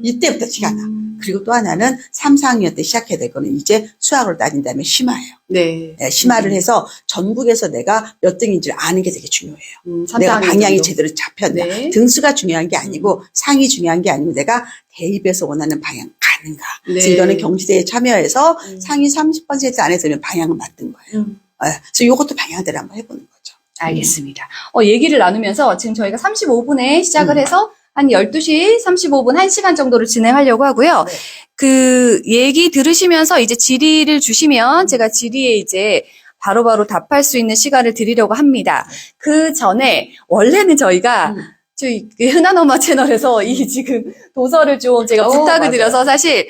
이때부터 티가 나. 그리고 또 하나는 3, 4학년 때 시작해야 될 거는 이제 수학으로 따진 다음에 심화예요. 네. 네, 심화를 해서 전국에서 내가 몇 등인지를 아는 게 되게 중요해요. 3, 내가 4학년 방향이 정도. 제대로 잡혔나. 네. 등수가 중요한 게 아니고 상이 중요한 게 아니고 내가 대입에서 원하는 방향 가는가. 그래서 네. 이거는 경시대에 참여해서 상위 30% 안에 들면 방향을 만든 거예요. 네, 그래서 이것도 방향대로 한번 해보는 거죠. 알겠습니다. 얘기를 나누면서 지금 저희가 35분에 시작을 해서 한 12시 35분, 1시간 정도를 진행하려고 하고요. 네. 그 얘기 들으시면서 이제 질의를 주시면 제가 질의에 이제 바로바로 답할 수 있는 시간을 드리려고 합니다. 그 전에 원래는 저희가 저희 흔한 엄마 채널에서 이 지금 도서를 좀 제가 부탁을 맞아요. 드려서 사실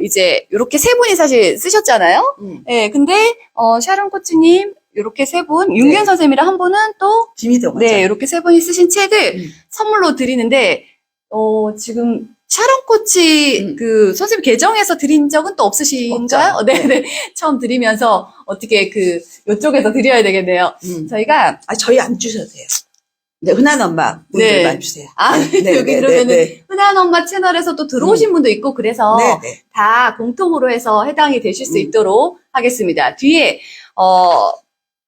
이제 이렇게 세 분이 사실 쓰셨잖아요. 네, 근데 샤론 코치님 이렇게 세 분, 윤경 선생님이랑 한 분은 또 김희동 네, 이렇게 세 분이 쓰신 책을 선물로 드리는데 지금 샤론 코치 그 선생님 계정에서 드린 적은 또 없으신가요? 없죠. 네, 네. 처음 드리면서 어떻게 그 이쪽에서 드려야 되겠네요. 저희가 저희 안 주셔도 돼요. 네, 흔한 엄마 분들만 네. 주세요. 여기 그러면은 흔한 엄마 채널에서 또 들어오신 분도 있고 그래서 네. 다 공통으로 해서 해당이 되실 수 있도록 하겠습니다. 뒤에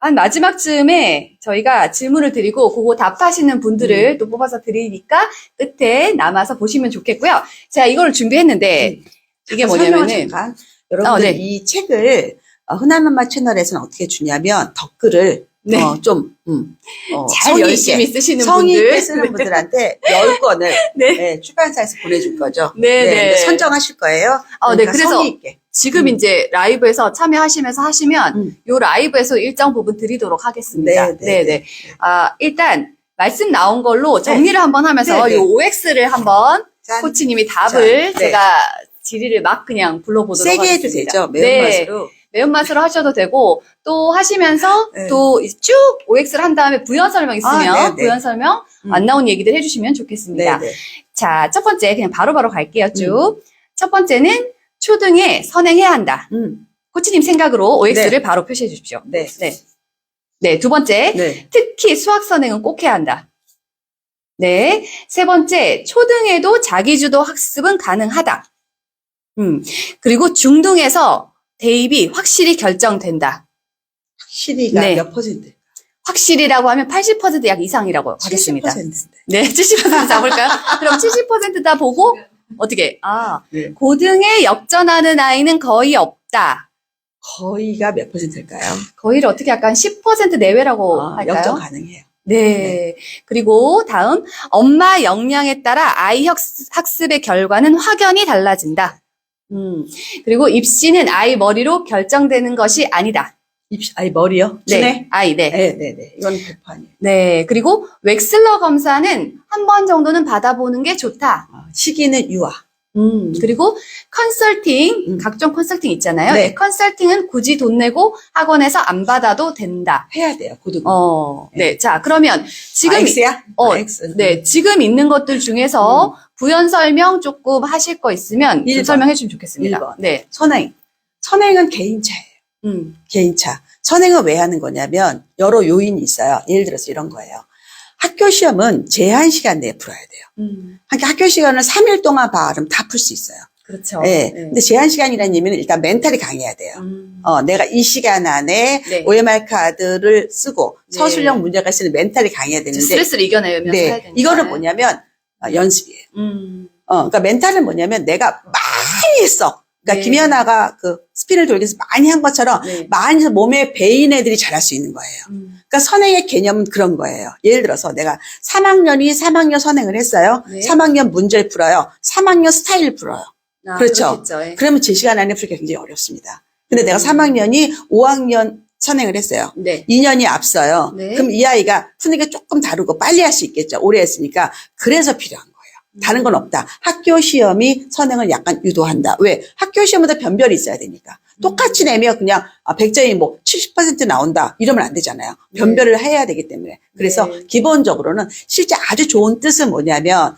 한 마지막쯤에 저희가 질문을 드리고 그거 답하시는 분들을 또 뽑아서 드리니까 끝에 남아서 보시면 좋겠고요. 제가 이걸 준비했는데 이게 뭐냐면은 잠깐. 여러분들 네. 이 책을 흔한 엄마 채널에서는 어떻게 주냐면 댓글을 네. 잘 성의 열심히 있게, 쓰시는 성의 분들. 있게 쓰는 분들한테 10권을 네. 출판사에서 보내줄 거죠. 네. 선정하실 거예요. 네. 그러니까 그래서 성의 있게. 지금 이제 라이브에서 참여하시면서 하시면 요 라이브에서 일정 부분 드리도록 하겠습니다. 네. 일단 말씀 나온 걸로 정리를 한번 하면서 네. 요 OX를 한번 짠. 코치님이 답을 네. 제가 질의를 막 그냥 불러보도록 세게 해도 하겠습니다. 되죠. 네. 매운맛으로. 매운맛으로 하셔도 되고 또 하시면서 네. 또 쭉 OX를 한 다음에 부연 설명 있으면 네. 부연 설명 안 나온 얘기들 해주시면 좋겠습니다. 네. 자, 첫 번째 그냥 바로바로 갈게요. 쭉. 첫 번째는 초등에 선행해야 한다. 코치님 생각으로 OX를 바로 표시해 주십시오. 네. 네, 두 번째. 네. 특히 수학 선행은 꼭 해야 한다. 네. 세 번째, 초등에도 자기주도 학습은 가능하다. 그리고 중등에서 대입이 확실히 결정된다. 확실히가 네. 몇 퍼센트? 확실히라고 하면 80%약 이상이라고 하겠습니다. 70%인데. 네, 70% 잡을까요? 그럼 70%다 보고 어떻게? 네. 고등에 역전하는 아이는 거의 없다. 거의가 몇 퍼센트일까요? 거의를 어떻게 할까요? 10% 내외라고 할까요? 역전 가능해요. 네. 그리고 다음, 엄마 역량에 따라 아이 학습의 결과는 확연히 달라진다. 그리고 입시는 아이 머리로 결정되는 것이 아니다. 머리요? 네. 두뇌? 아이, 네. 네. 이건 개판이에요. 네. 그리고 웩슬러 검사는 한 번 정도는 받아보는 게 좋다. 시기는 유아. 그리고 컨설팅, 각종 컨설팅 있잖아요. 네. 네, 컨설팅은 굳이 돈 내고 학원에서 안 받아도 된다. 해야 돼요, 고등. 네. 자, 그러면 지금 X야? X. 네, 지금 있는 것들 중에서 부연 설명 조금 하실 거 있으면 좀 1번. 설명해 주시면 좋겠습니다. 1번. 네. 선행. 선행은 개인차예요. 개인차. 선행은 왜 하는 거냐면 여러 요인이 있어요. 예를 들어서 이런 거예요. 학교 시험은 제한 시간 내에 풀어야 돼요. 학교 시간을 3일 동안 봐. 그럼 다 풀 수 있어요. 그렇죠. 네. 근데 제한 시간이라는 의미는 일단 멘탈이 강해야 돼요. 내가 이 시간 안에 네. OMR 카드를 쓰고 네. 서술형 문제가 쓰는 멘탈이 강해야 되는데 스트레스를 이겨내면서 해야 네. 되니까. 이거는 뭐냐면 연습이에요. 그러니까 멘탈은 뭐냐면 내가 많이 했어. 그러니까 네. 김연아가 그 스피를 돌기 위해서 많이 한 것처럼 네. 많이 해서 몸에 배인 애들이 잘할 수 있는 거예요. 그러니까 선행의 개념은 그런 거예요. 예를 들어서 내가 3학년이 3학년 선행을 했어요. 네. 3학년 문제를 풀어요. 3학년 스타일을 풀어요. 아, 그렇죠. 그렇겠죠. 예. 그러면 제 시간 안에 풀기가 굉장히 어렵습니다. 근데 내가 3학년이 5학년 선행을 했어요. 네. 2년이 앞서요. 네. 그럼 이 아이가 푸는 게 조금 다르고 빨리 할 수 있겠죠. 오래 했으니까. 그래서 필요한 거예요. 다른 건 없다. 학교 시험이 선행을 약간 유도한다. 왜? 학교 시험보다 변별이 있어야 되니까. 똑같이 내면 그냥 100점이 뭐 70% 나온다. 이러면 안 되잖아요. 변별을 해야 되기 때문에. 그래서 네. 기본적으로는 실제 아주 좋은 뜻은 뭐냐면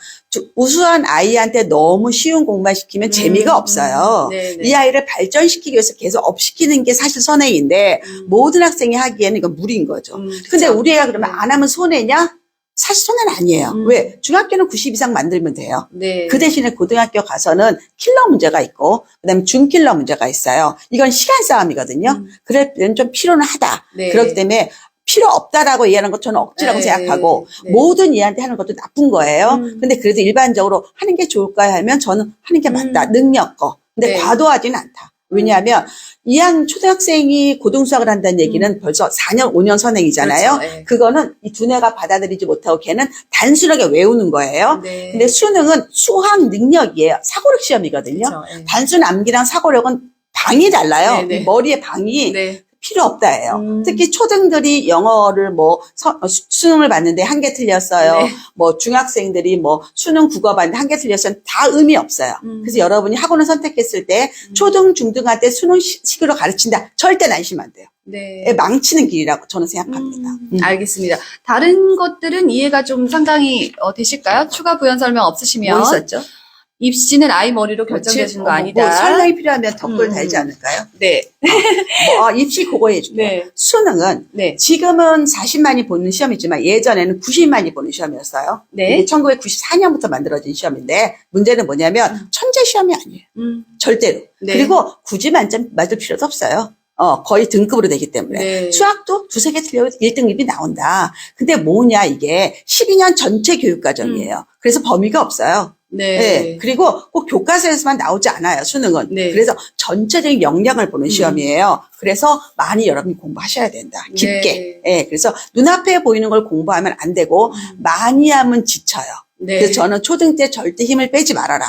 우수한 아이한테 너무 쉬운 공부만 시키면 재미가 없어요. 네, 네. 이 아이를 발전시키기 위해서 계속 업시키는 게 사실 선행인데 모든 학생이 하기에는 이건 무리인 거죠. 근데 그쵸. 우리 애가 그러면 안 하면 손해냐? 사실 손해는 아니에요. 왜? 중학교는 90 이상 만들면 돼요. 네. 그 대신에 고등학교 가서는 킬러 문제가 있고 그다음에 준킬러 문제가 있어요. 이건 시간 싸움이거든요. 그럴 때는 좀 필요는 하다. 네. 그렇기 때문에 필요 없다라고 이해하는 것 저는 억지라고 네. 생각하고 네. 모든 이한테 하는 것도 나쁜 거예요. 근데 그래도 일반적으로 하는 게 좋을까요 하면 저는 하는 게 맞다. 능력거. 근데 네. 과도하지는 않다. 왜냐하면 2학년 초등학생이 고등수학을 한다는 얘기는 벌써 4년, 5년 선행이잖아요. 그렇죠. 네. 그거는 이 두뇌가 받아들이지 못하고 걔는 단순하게 외우는 거예요. 네. 근데 수능은 수학 능력이에요. 사고력 시험이거든요. 그쵸. 네. 단순 암기랑 사고력은 방이 달라요. 네, 네. 이 머리의 방이 네. 필요 없다예요. 특히 초등들이 영어를 수능을 봤는데 한 개 틀렸어요. 네. 뭐 중학생들이 뭐 수능 국어 봤는데 한 개 틀렸어요. 다 의미 없어요. 그래서 여러분이 학원을 선택했을 때 초등, 중등한테 수능식으로 가르친다. 절대 난심하면 안 돼요. 네. 망치는 길이라고 저는 생각합니다. 알겠습니다. 다른 것들은 이해가 좀 상당히 되실까요? 추가 부연 설명 없으시면 뭐 있었죠? 입시는 아이 머리로 결정되시는 거 아니다. 뭐 설명이 필요하면 댓글 달지 않을까요? 네. 입시 그거 해줄게요. 네. 수능은 네. 지금은 40만이 보는 시험이지만 예전에는 90만이 보는 시험이었어요. 네. 이게 1994년부터 만들어진 시험인데 문제는 뭐냐면 천재 시험이 아니에요. 절대로. 네. 그리고 굳이 만점 맞을 필요도 없어요. 거의 등급으로 되기 때문에. 네. 수학도 두세 개 틀려도 1등급이 나온다. 근데 뭐냐 이게 12년 전체 교육과정이에요. 그래서 범위가 없어요. 네. 네. 그리고 꼭 교과서에서만 나오지 않아요, 수능은. 네. 그래서 전체적인 역량을 보는 시험이에요. 그래서 많이 여러분이 공부하셔야 된다. 깊게. 네. 그래서 눈앞에 보이는 걸 공부하면 안 되고, 많이 하면 지쳐요. 네. 그래서 저는 초등 때 절대 힘을 빼지 말아라.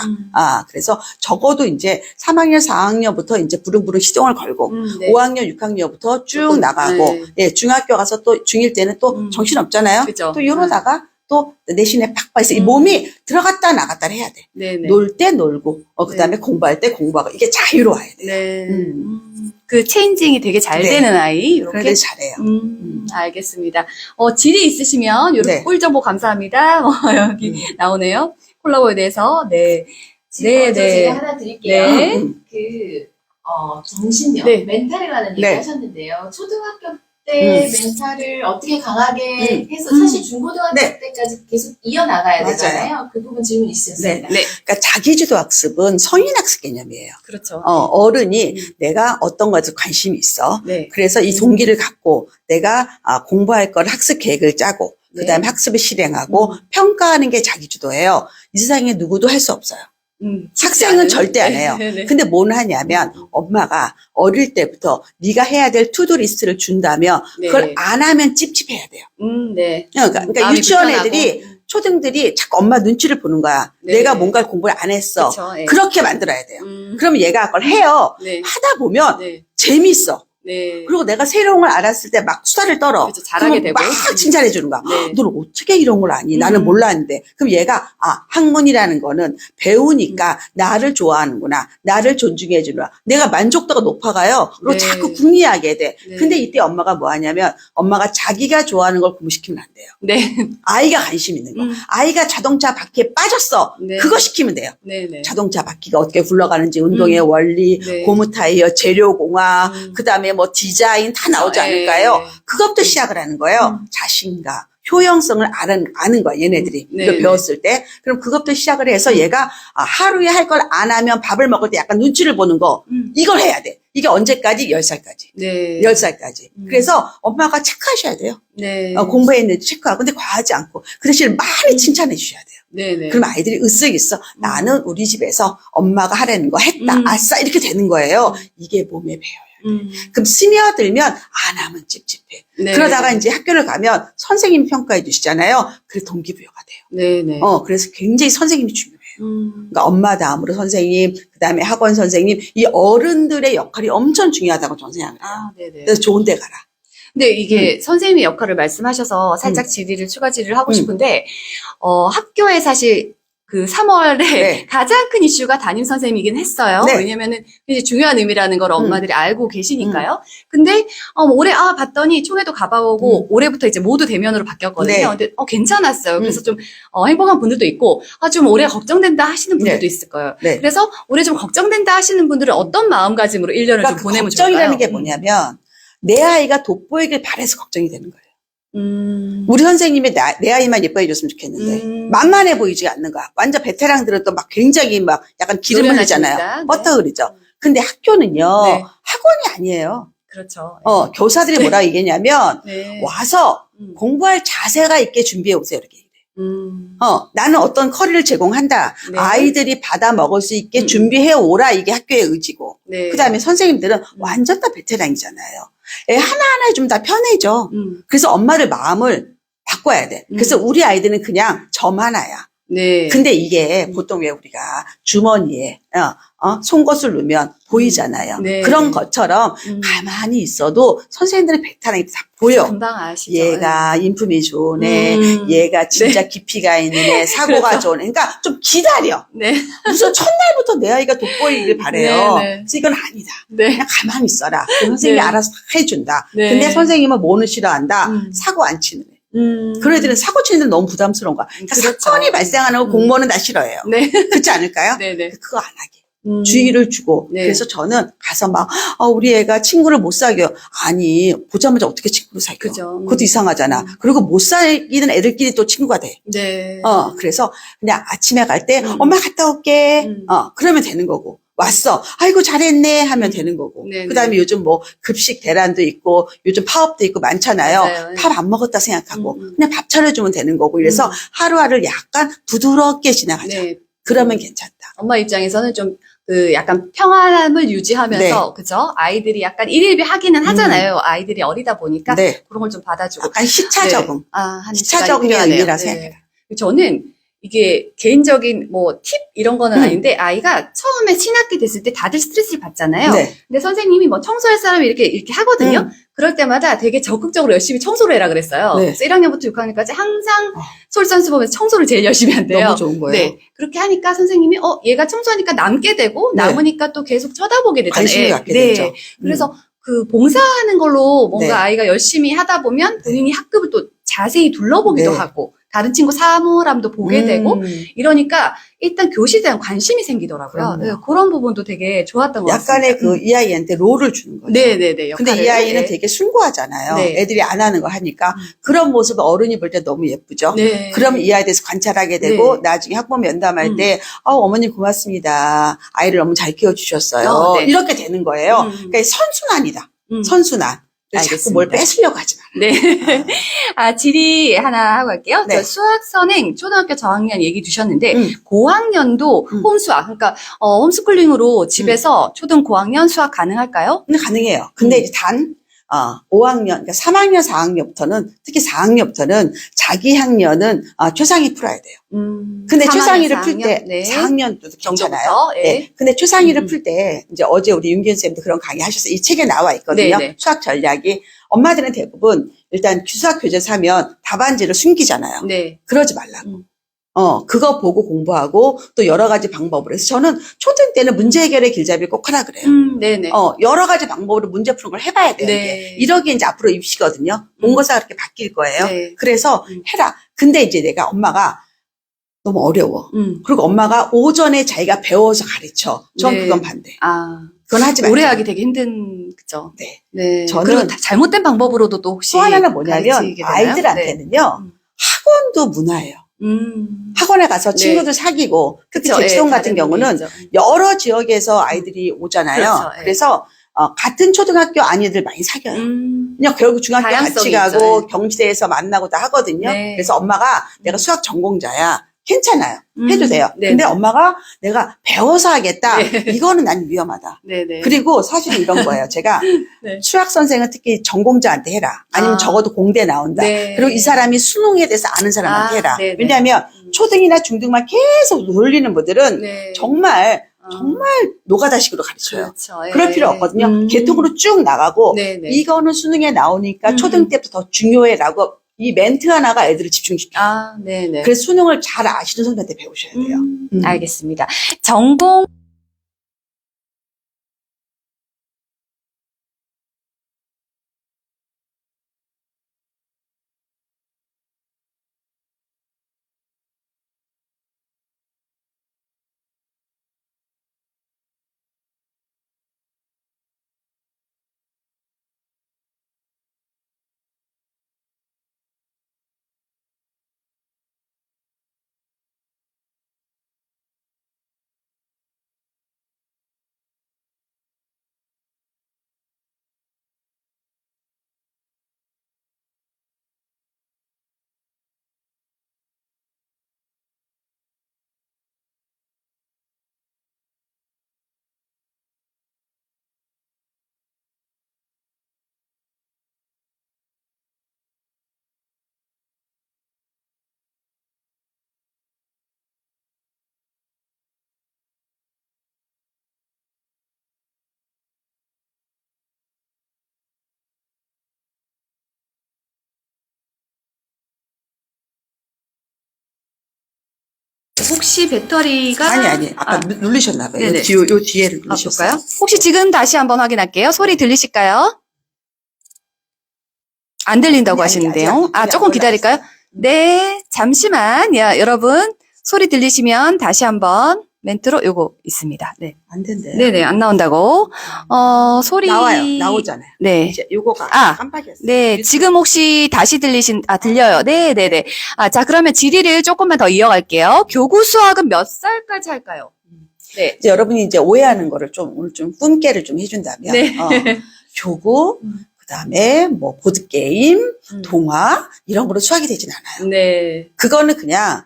그래서 적어도 이제 3학년, 4학년부터 이제 부릉부릉 시동을 걸고, 네. 5학년, 6학년부터 쭉 나가고, 네. 중학교 가서 또 중1 때는 또 정신 없잖아요. 그죠. 또 이러다가 또 내신에 팍 빠져서 이 몸이 들어갔다 나갔다 해야 돼. 네네. 놀 때 놀고, 그다음에 공부할 때 공부하고, 이게 자유로워야 돼요. 네. 그 체인징이 되게 잘 네. 되는 아이. 이렇게. 그런데 잘해요. 알겠습니다. 질이 있으시면, 요런 네. 꿀 정보 감사합니다. 여기 나오네요. 콜라보에 대해서. 네. 지금 네, 먼저 네. 제가 하나 드릴게요. 네. 정신력, 네. 멘탈에 관한 얘기 네. 하셨는데요. 초등학교 때 멘탈을 어떻게 강하게 해서 사실 중고등학교 네. 때까지 계속 이어나가야 맞아요. 되잖아요. 그 부분 질문 있으셨습니다. 네. 그러니까 자기주도 학습은 성인 학습 개념이에요. 그렇죠. 어른이 내가 어떤 것에 관심이 있어. 네. 그래서 이 동기를 갖고 내가 공부할 걸 학습 계획을 짜고, 네. 그 다음에 학습을 실행하고, 평가하는 게 자기주도예요. 이 세상에 누구도 할 수 없어요. 학생은 절대 안 해요. 네. 근데 뭘 하냐면 엄마가 어릴 때부터 네가 해야 될 투두 리스트를 준다면 네. 그걸 안 하면 찝찝해야 돼요. 네. 그러니까 마음이 유치원 불편하고. 애들이 초등들이 자꾸 엄마 눈치를 보는 거야. 네. 내가 뭔가 공부를 안 했어. 그쵸, 네. 그렇게 만들어야 돼요. 음. 그러면 얘가 그걸 해요. 네. 하다 보면 네. 재미있어. 네. 그리고 내가 새로운 걸 알았을 때 막 수다를 떨어. 그렇죠. 잘하게 그러면 되고. 막 칭찬해 주는 거야. 네. 너는 어떻게 이런 걸 아니? 나는 몰랐는데. 그럼 얘가 학문이라는 거는 배우니까 나를 좋아하는구나. 나를 존중해 주는구나. 내가 만족도가 높아가요. 그리고 네. 자꾸 궁리하게 돼. 네. 근데 이때 엄마가 뭐 하냐면 엄마가 자기가 좋아하는 걸 공부시키면 안 돼요. 네. 아이가 관심 있는 거. 아이가 자동차 바퀴에 빠졌어. 네. 그거 시키면 돼요. 네. 네. 자동차 바퀴가 어떻게 굴러가는지, 운동의 원리, 네. 고무 타이어, 재료공학, 그다음에 뭐 디자인 다 나오지 네. 않을까요? 그것부터 시작을 하는 거예요. 자신감, 효용성을 아는 거야, 얘네들이. 네. 이거 배웠을 때. 그럼 그것부터 시작을 해서 얘가 하루에 할 걸 안 하면 밥을 먹을 때 약간 눈치를 보는 거, 이걸 해야 돼. 이게 언제까지? 10살까지. 네. 10살까지. 그래서 엄마가 체크하셔야 돼요. 네. 공부했는지 체크하고. 근데 과하지 않고. 그 대신 많이 칭찬해 주셔야 돼요. 네네. 그럼 아이들이 으쓱 있어. 나는 우리 집에서 엄마가 하라는 거 했다. 아싸. 이렇게 되는 거예요. 이게 몸에 배어요. 그럼 스며들면 안 하면 찝찝해. 네. 그러다가 이제 학교를 가면 선생님이 평가해 주시잖아요. 그래서 동기부여가 돼요. 네네. 그래서 굉장히 선생님이 중요해요. 그러니까 엄마 다음으로 선생님, 그 다음에 학원 선생님, 이 어른들의 역할이 엄청 중요하다고 저는 생각해요. 아, 네네. 그래서 좋은 데 가라. 근데 이게 선생님의 역할을 말씀하셔서 살짝 추가 질의를 하고 싶은데, 학교에 사실 그 3월에 네. 가장 큰 이슈가 담임 선생님이긴 했어요. 네. 왜냐면은 굉장히 중요한 의미라는 걸 엄마들이 알고 계시니까요. 근데 올해 봤더니 총회도 가봐오고 올해부터 이제 모두 대면으로 바뀌었거든요. 네. 근데 괜찮았어요. 그래서 좀 행복한 분들도 있고 좀 올해 걱정된다 하시는 분들도 네. 있을 거예요. 네. 그래서 올해 좀 걱정된다 하시는 분들은 어떤 마음가짐으로 1년을 그러니까 좀 그 보내면 좋을까요? 걱정이라는 게 뭐냐면 내 아이가 돋보이길 바래서 걱정이 되는 거예요. 우리 선생님이 내 아이만 예뻐해 줬으면 좋겠는데 만만해 보이지 않는 거야. 완전 베테랑들은 또 막 굉장히 막 약간 기름 노련하시니까. 흐르잖아요. 네. 버터 흐르죠. 근데 학교는요. 네. 학원이 아니에요. 그렇죠. 교사들이 뭐라 얘기냐면 네. 와서 공부할 자세가 있게 준비해 오세요. 이렇게. 나는 어떤 커리를 제공한다. 네. 아이들이 받아 먹을 수 있게 준비해 오라. 이게 학교의 의지고. 네. 그 다음에 선생님들은 완전 다 베테랑이잖아요. 애 하나하나 좀 다 편해져. 그래서 엄마들 마음을 바꿔야 돼. 그래서 우리 아이들은 그냥 점 하나야. 네. 근데 이게 보통 왜 우리가 주머니에 송곳을 넣으면 보이잖아요. 네. 그런 것처럼 가만히 있어도 선생님들의 베테랑이 다 보여. 금방 아시죠. 얘가 인품이 좋은 애, 얘가 진짜 깊이가 있는 애, 사고가 그렇죠. 좋은 애. 그러니까 좀 기다려. 네. 무슨 첫날부터 내 아이가 돋보이길 바래요. 네, 네. 그래서 이건 아니다. 네. 그냥 가만히 있어라. 그 선생님이 네. 알아서 다 해준다. 네. 근데 선생님은 뭐는 싫어한다? 사고 안 치는 애. 그런 애들은 사고 치는 애는 너무 부담스러운 거야. 그러니까 그렇죠. 사건이 발생하는 거 공무원은 다 싫어해요. 네. 그렇지 않을까요? 네네. 그거 안 하게. 주의를 주고. 네. 그래서 저는 가서 막, 우리 애가 친구를 못 사귀어. 아니, 보자마자 어떻게 친구를 사귀어. 그죠. 그것도 이상하잖아. 그리고 못 사귀는 애들끼리 또 친구가 돼. 네. 그래서 그냥 아침에 갈 때, 엄마 갔다 올게. 그러면 되는 거고. 왔어. 아이고, 잘했네. 하면 되는 거고. 네네. 그 다음에 요즘 뭐 급식 대란도 있고, 요즘 파업도 있고 많잖아요. 맞아요. 밥 안 먹었다 생각하고, 그냥 밥 차려주면 되는 거고. 이래서 하루하루를 약간 부드럽게 지나가자. 네. 그러면 괜찮다. 엄마 입장에서는 좀 약간 평안함을 유지하면서, 네. 그죠? 아이들이 약간 일일비 하기는 하잖아요. 아이들이 어리다 보니까. 네. 그런 걸 좀 받아주고. 약간 시차 네. 적응. 하는 시차 시간이 적응의 필요하네요. 의미라 네. 생각해요. 저는 이게 개인적인 팁 이런 거는 아닌데 아이가 처음에 신학기 됐을 때 다들 스트레스를 받잖아요. 네. 근데 선생님이 뭐 청소할 사람이 이렇게 하거든요. 그럴 때마다 되게 적극적으로 열심히 청소를 해라 그랬어요. 네. 그래서 1학년부터 6학년까지 항상 솔선수 보면서 청소를 제일 열심히 한대요. 너무 좋은 거예요. 네. 그렇게 하니까 선생님이 얘가 청소하니까 남게 되고 네. 남으니까 또 계속 쳐다보게 되잖아요. 관심을 갖게 네. 되죠. 그래서 그 봉사하는 걸로 뭔가 네. 아이가 열심히 하다 보면 본인이 학급을 또 자세히 둘러보기도 네. 하고 다른 친구 사물함도 보게 되고 이러니까 일단 교실에 대한 관심이 생기더라고요. 그럼요. 네, 그런 부분도 되게 좋았던 것 약간의 같습니다. 이 아이한테 롤을 주는 거죠. 네네네. 근데 이 역할을. 아이는 네. 되게 숭고하잖아요. 네. 애들이 안 하는 거 하니까 그런 모습을 어른이 볼 때 너무 예쁘죠. 네. 그러면 이 아이에 대해서 관찰하게 되고 네. 나중에 학부모 면담할 때 어머님 고맙습니다. 아이를 너무 잘 키워주셨어요. 네. 이렇게 되는 거예요. 그러니까 선순환이다. 선순환. 자꾸 알겠습니다. 뭘 뺏으려고 하지 마라. 네. 질의 하나 하고 갈게요. 네. 저 수학 선행 초등학교 저학년 얘기 주셨는데, 음. 고학년도 홈수학, 그러니까, 홈스쿨링으로 집에서 초등 고학년 수학 가능할까요? 근데 가능해요. 근데 이제 단 5학년, 그러니까 3학년, 4학년부터는 특히 4학년부터는 자기 학년은 최상위 풀어야 돼요. 근데 3학년, 최상위를 풀 4학년? 때 네. 4학년도 괜찮아요. 정도부터, 예. 네. 근데 최상위를 풀 때 이제 어제 우리 윤기현 쌤도 그런 강의 하셨어요. 이 책에 나와 있거든요. 네, 네. 수학 전략이 엄마들은 대부분 일단 수학 교재 사면 답안지를 숨기잖아요. 네. 그러지 말라고. 그거 보고 공부하고 또 여러 가지 방법으로 해서 저는 초등 때는 문제 해결의 길잡이 꼭 하라 그래요. 네네. 여러 가지 방법으로 문제 푸는 걸 해봐야 되는데 네. 이러기 이제 앞으로 입시거든요. 본고사가 그렇게 바뀔 거예요. 네. 그래서 해라. 근데 이제 내가 엄마가 너무 어려워. 그리고 엄마가 오전에 자기가 배워서 가르쳐. 전 네. 그건 반대. 그건 하지 오래 말자. 하기 되게 힘든, 그죠? 네. 네. 저는 그리고 잘못된 방법으로도 또 혹시. 또 하나는 뭐냐면 가르치게 되나요? 아이들한테는요. 학원도 문화예요. 학원에 가서 네. 친구들 사귀고 특히 그쵸, 제주동 예, 같은 다른 경우는 분이죠. 여러 지역에서 아이들이 오잖아요. 그렇죠, 예. 그래서 같은 초등학교 아이들 많이 사귀어요. 그냥 결국 중학교 같이 다양성이 가고 있죠. 경시대에서 만나고 다 하거든요. 네. 그래서 엄마가 내가 수학 전공자야. 괜찮아요. 해도 돼요. 네. 근데 엄마가 내가 배워서 하겠다. 네. 이거는 난 위험하다. 네네. 그리고 사실은 이런 거예요. 제가 네. 수학 선생은 특히 전공자한테 해라. 아니면 아. 적어도 공대 나온다. 네. 그리고 이 사람이 수능에 대해서 아는 사람한테 아, 해라. 네네. 왜냐하면 초등이나 중등만 계속 돌리는 분들은 네. 정말 아. 노가다식으로 가르쳐요. 그렇죠. 그럴 예. 필요 없거든요. 계통으로 쭉 나가고 네네. 이거는 수능에 나오니까 초등 때부터 더 중요해라고 이 멘트 하나가 애들을 집중시켜요. 아, 네네. 그래서 수능을 잘 아시는 선생님한테 배우셔야 돼요. 알겠습니다. 전공 혹시 배터리가 아니. 아까 누르셨나 봐요. 네네. 요 뒤에를 누르셨어요. 볼까요? 혹시 지금 다시 한번 확인할게요. 소리 들리실까요? 안 들린다고 아니, 하시는데요. 아직 조금 안 기다릴까요? 네, 잠시만. 야, 여러분, 소리 들리시면 다시 한번 멘트로 요거 있습니다. 네. 안 된대요. 네네, 안 나온다고. 소리. 나와요. 나오잖아요. 네. 이제 요거가 깜빡이었어요. 네, 지금 혹시 다시 들려요. 네네네. 자, 그러면 질의를 조금만 더 이어갈게요. 교구 수학은 몇 살까지 할까요? 네. 이제 여러분이 이제 오해하는 거를 오늘 좀 분개를 좀 해준다면, 네. 교구, 그다음에 뭐 보드게임, 동화 이런 거로 수학이 되진 않아요. 네. 그거는 그냥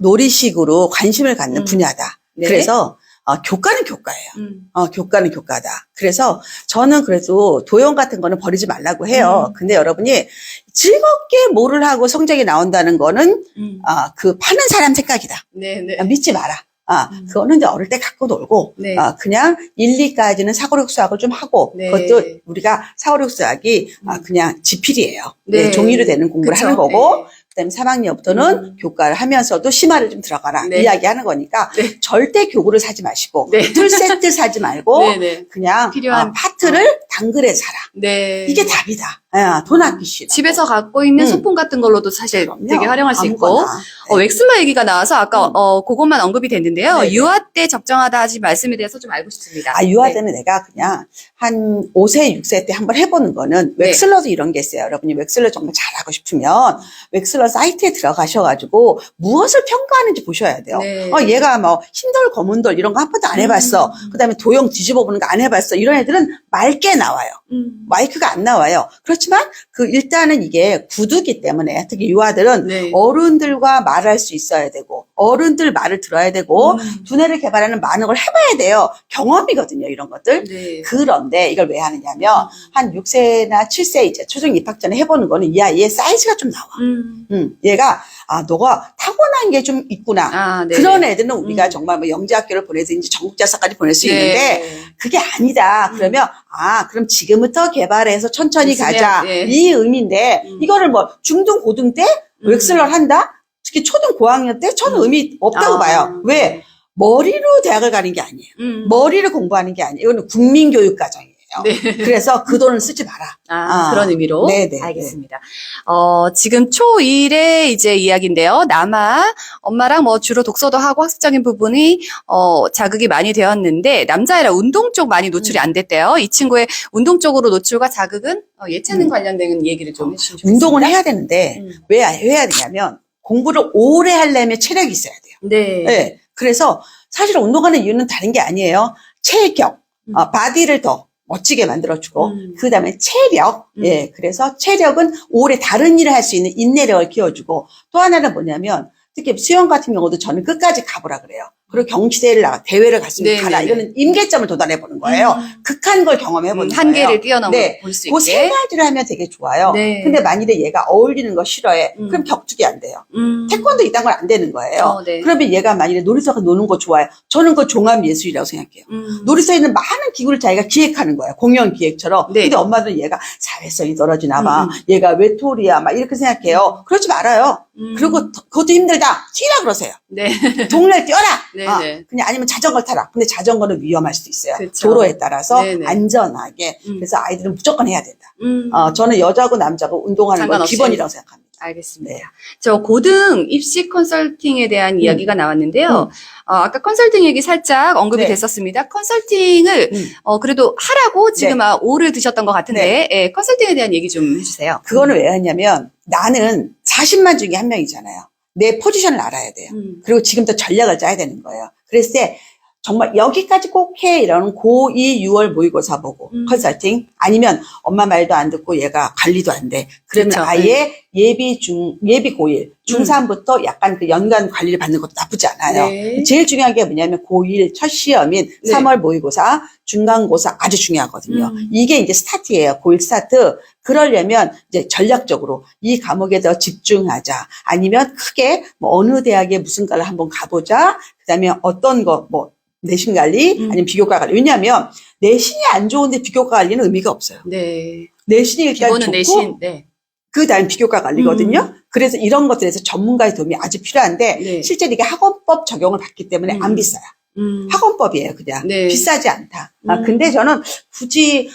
놀이식으로 관심을 갖는 분야다. 네. 그래서 교과는 교과예요. 교과는 교과다. 그래서 저는 그래도 도형 같은 거는 버리지 말라고 해요. 근데 여러분이 즐겁게 뭐를 하고 성적이 나온다는 거는 그 파는 사람 생각이다. 네네. 믿지 마라. 그거는 이제 어릴 때 갖고 놀고, 네. 그냥 1, 2까지는 사고력 수학을 좀 하고, 네. 그것도 우리가 사고력 수학이 그냥 지필이에요. 네. 종이로 되는 공부를 그쵸. 하는 거고, 네. 그다음에 3학년부터는 교과를 하면서도 심화를 좀 들어가라. 네. 이야기하는 거니까, 네. 절대 교구를 사지 마시고, 네. 풀 세트 사지 말고, 네네. 그냥 필요한 파트를 단글에 사라. 네. 이게 답이다. 돈 아끼시라. 집에서 갖고 있는 소품 같은 걸로도 사실 그럼요. 되게 활용할 수 있고. 아무거나. 네. 웩슬러 얘기가 나와서 아까 그것만 언급이 됐는데요. 네네. 유아 때 적정하다 하신 말씀에 대해서 좀 알고 싶습니다. 유아 네. 때는 내가 그냥 한 5세, 6세 때 한번 해보는 거는 네. 웩슬러도 이런 게 있어요. 여러분이 웩슬러 정말 잘하고 싶으면 웩슬러 사이트에 들어가셔가지고 무엇을 평가하는지 보셔야 돼요. 네. 얘가 뭐 흰돌, 검은돌 이런 거 한 번도 안 해봤어. 그다음에 도형 뒤집어 보는 거 안 해봤어. 이런 애들은 맑게 나와요. 마이크가 안 나와요. 그렇지만 일단은 이게 구두기 때문에 특히 유아들은 네. 어른들과 말할 수 있어야 되고 어른들 말을 들어야 되고 두뇌를 개발하는 많은 걸 해봐야 돼요. 경험이거든요, 이런 것들. 네. 그런데 이걸 왜 하느냐면 한 6세나 7세 이제 초중 입학 전에 해보는 거는 이 아이의 사이즈가 좀 나와. 얘가 너가 타고난 게 좀 있구나. 네. 그런 애들은 우리가 정말 뭐 영재학교를 보내든지 전국자사까지 보낼 수 있는데 그게 아니다. 그러면 그럼 지금부터 개발해서 천천히 있으면, 가자. 네. 이 의미인데 이거를 뭐 중등 고등 때 웩슬러를 한다? 특히 초등 고학년 때 저는 의미 없다고 봐요. 왜? 네. 머리로 대학을 가는 게 아니에요. 머리를 공부하는 게 아니에요. 이거는 국민교육과정이에요. 네. 그래서 그 돈을 쓰지 마라. 그런 의미로. 네네. 알겠습니다. 지금 초1의 이제 이야기인데요. 엄마랑 뭐 주로 독서도 하고 학습적인 부분이, 자극이 많이 되었는데, 남자애라 운동 쪽 많이 노출이 안 됐대요. 이 친구의 운동 쪽으로 노출과 자극은 예체능 관련된 얘기를 좀 해주시면 좋겠습니다. 운동을 해야 되는데, 왜 해야 되냐면, 공부를 오래 하려면 체력이 있어야 돼요. 네. 네. 그래서 사실 운동하는 이유는 다른 게 아니에요. 체격, 바디를 더 멋지게 만들어주고, 그 다음에 체력, 예, 그래서 체력은 오래 다른 일을 할 수 있는 인내력을 키워주고, 또 하나는 뭐냐면, 특히 수영 같은 경우도 저는 끝까지 가보라 그래요. 그리고 경치대회를 대회를 갔으면 네, 가라. 네, 이거는 임계점을 도달해 보는 거예요. 극한 걸 경험해 보는 거예요. 한계를 뛰어넘어 네. 볼 수 그 세 있게. 가지를 하면 되게 좋아요. 네. 근데 만일에 얘가 어울리는 거 싫어해. 그럼 격투기 안 돼요. 태권도 이딴 건 안 되는 거예요. 네. 그러면 얘가 만일에 놀이터 가서 노는 거 좋아해요. 저는 그 종합 예술이라고 생각해요. 놀이터에 있는 많은 기구를 자기가 기획하는 거예요. 공연 기획처럼. 네. 근데 엄마들은 얘가 사회성이 떨어지나 봐. 얘가 외톨이야. 막 이렇게 생각해요. 그러지 말아요. 그리고 그것도 힘들다. 튀라 그러세요. 네. 동네를 뛰어라. 네, 아, 네. 그냥 아니면 자전거 타라. 근데 자전거는 위험할 수도 있어요. 그쵸. 도로에 따라서 네, 네. 안전하게. 그래서 아이들은 무조건 해야 된다. 음. 저는 여자고 남자고 운동하는 건 상관없이. 기본이라고 생각합니다. 알겠습니다. 네. 저 고등 입시 컨설팅에 대한 이야기가 나왔는데요. 아까 컨설팅 얘기 살짝 언급이 네. 됐었습니다. 컨설팅을 그래도 하라고 지금 네. 오를 드셨던 것 같은데 예, 컨설팅에 대한 얘기 좀 해주세요. 그거는 왜 하냐면 나는 40만 중에 한 명이잖아요. 내 포지션을 알아야 돼요. 그리고 지금부터 전략을 짜야 되는 거예요. 그랬을 때 정말 여기까지 꼭 해 이러는 고2 6월 모의고사 보고 컨설팅 아니면 엄마 말도 안 듣고 얘가 관리도 안 돼. 그러면 그렇죠. 아예 예비 고1 중3부터 약간 그 연간 관리를 받는 것도 나쁘지 않아요. 네. 제일 중요한 게 뭐냐면 고1 첫 시험인 네. 3월 모의고사 중간고사 아주 중요하거든요. 이게 이제 스타트예요. 고1 스타트. 그러려면 이제 전략적으로 이 과목에 더 집중하자. 아니면 크게 뭐 어느 대학에 무슨 과를 한번 가보자. 그다음에 어떤 거 뭐 내신 관리 아니면 비교과 관리. 왜냐하면 내신이 안 좋은데 비교과 관리는 의미가 없어요. 네. 내신이 일단 기본은 좋고 내신. 네. 그 다음 비교과 관리거든요. 그래서 이런 것들에서 전문가의 도움이 아주 필요한데 네. 실제로 이게 학원법 적용을 받기 때문에 안 비싸요. 학원법이에요, 그냥. 네. 비싸지 않다. 근데 저는 굳이,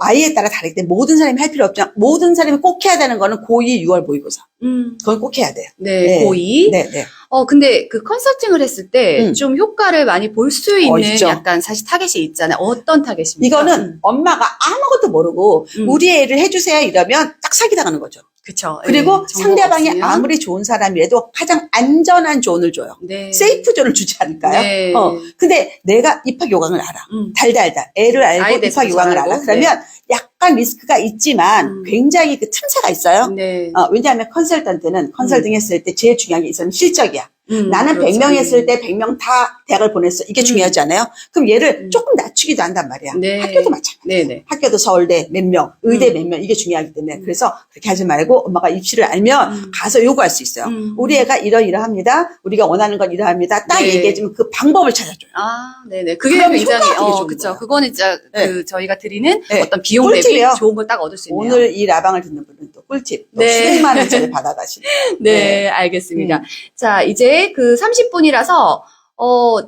아이에 따라 다르기 때문에 모든 사람이 할 필요 없지만 모든 사람이 꼭 해야 되는 거는 고2 6월 모의고사. 그건 꼭 해야 돼요. 네, 고2. 네, 네. 근데 그 컨설팅을 했을 때 좀 효과를 많이 볼 수 있는 있죠. 약간 사실 타겟이 있잖아요. 어떤 타겟입니까? 이거는 엄마가 아무것도 모르고 우리 애를 해주세요 이러면 딱 사기당하는 거죠. 그쵸. 그리고 예, 정보가 상대방이 없으면. 아무리 좋은 사람이라도 가장 안전한 조언을 줘요. 네. 세이프 존을 주지 않을까요? 네. 근데 내가 입학 요강을 알아. 달달달. 애를 아이에 알고 대해서 입학 요강을 알고. 알아. 그러면 약간 리스크가 있지만 굉장히 그 틈새가 있어요. 네. 왜냐하면 컨설턴트는 컨설팅 했을 때 제일 중요한 게 있으면 실적이야. 나는 그렇죠. 100명 했을 때 100명 다 대학을 보냈어. 이게 중요하지 않아요? 그럼 얘를 조금 낮추기도 한단 말이야. 네. 학교도 마찬가지야. 네네. 학교도 서울대 몇 명, 의대 몇 명, 이게 중요하기 때문에. 그래서 그렇게 하지 말고 엄마가 입시를 알면 가서 요구할 수 있어요. 우리 애가 이러이러합니다. 우리가 원하는 건 이러합니다. 딱 네. 얘기해주면 그 방법을 찾아줘요. 아, 네네. 그게 그럼 굉장히, 효과가 되게 좋은 그쵸. 거예요. 그거는 진짜 네. 그 저희가 드리는 네. 어떤 비용 대비 꿀팁이에요. 좋은 걸 딱 얻을 수 있네요. 오늘 이 라방을 듣는 분은 또 꿀팁. 또 네. 수백만 원짜리 받아가시는. 네, 알겠습니다. 자, 이제 그 30분이라서,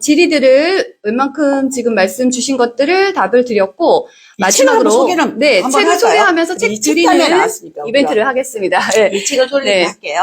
질의들을 웬만큼 지금 말씀 주신 것들을 답을 드렸고, 이 마지막으로, 책을 소개는 네, 한번 책을 할까요? 소개하면서 책 이 책 때문에 드리는 나왔으니까, 우리가. 이벤트를 하겠습니다. 네. 이 책을 소개를 네. 할게요.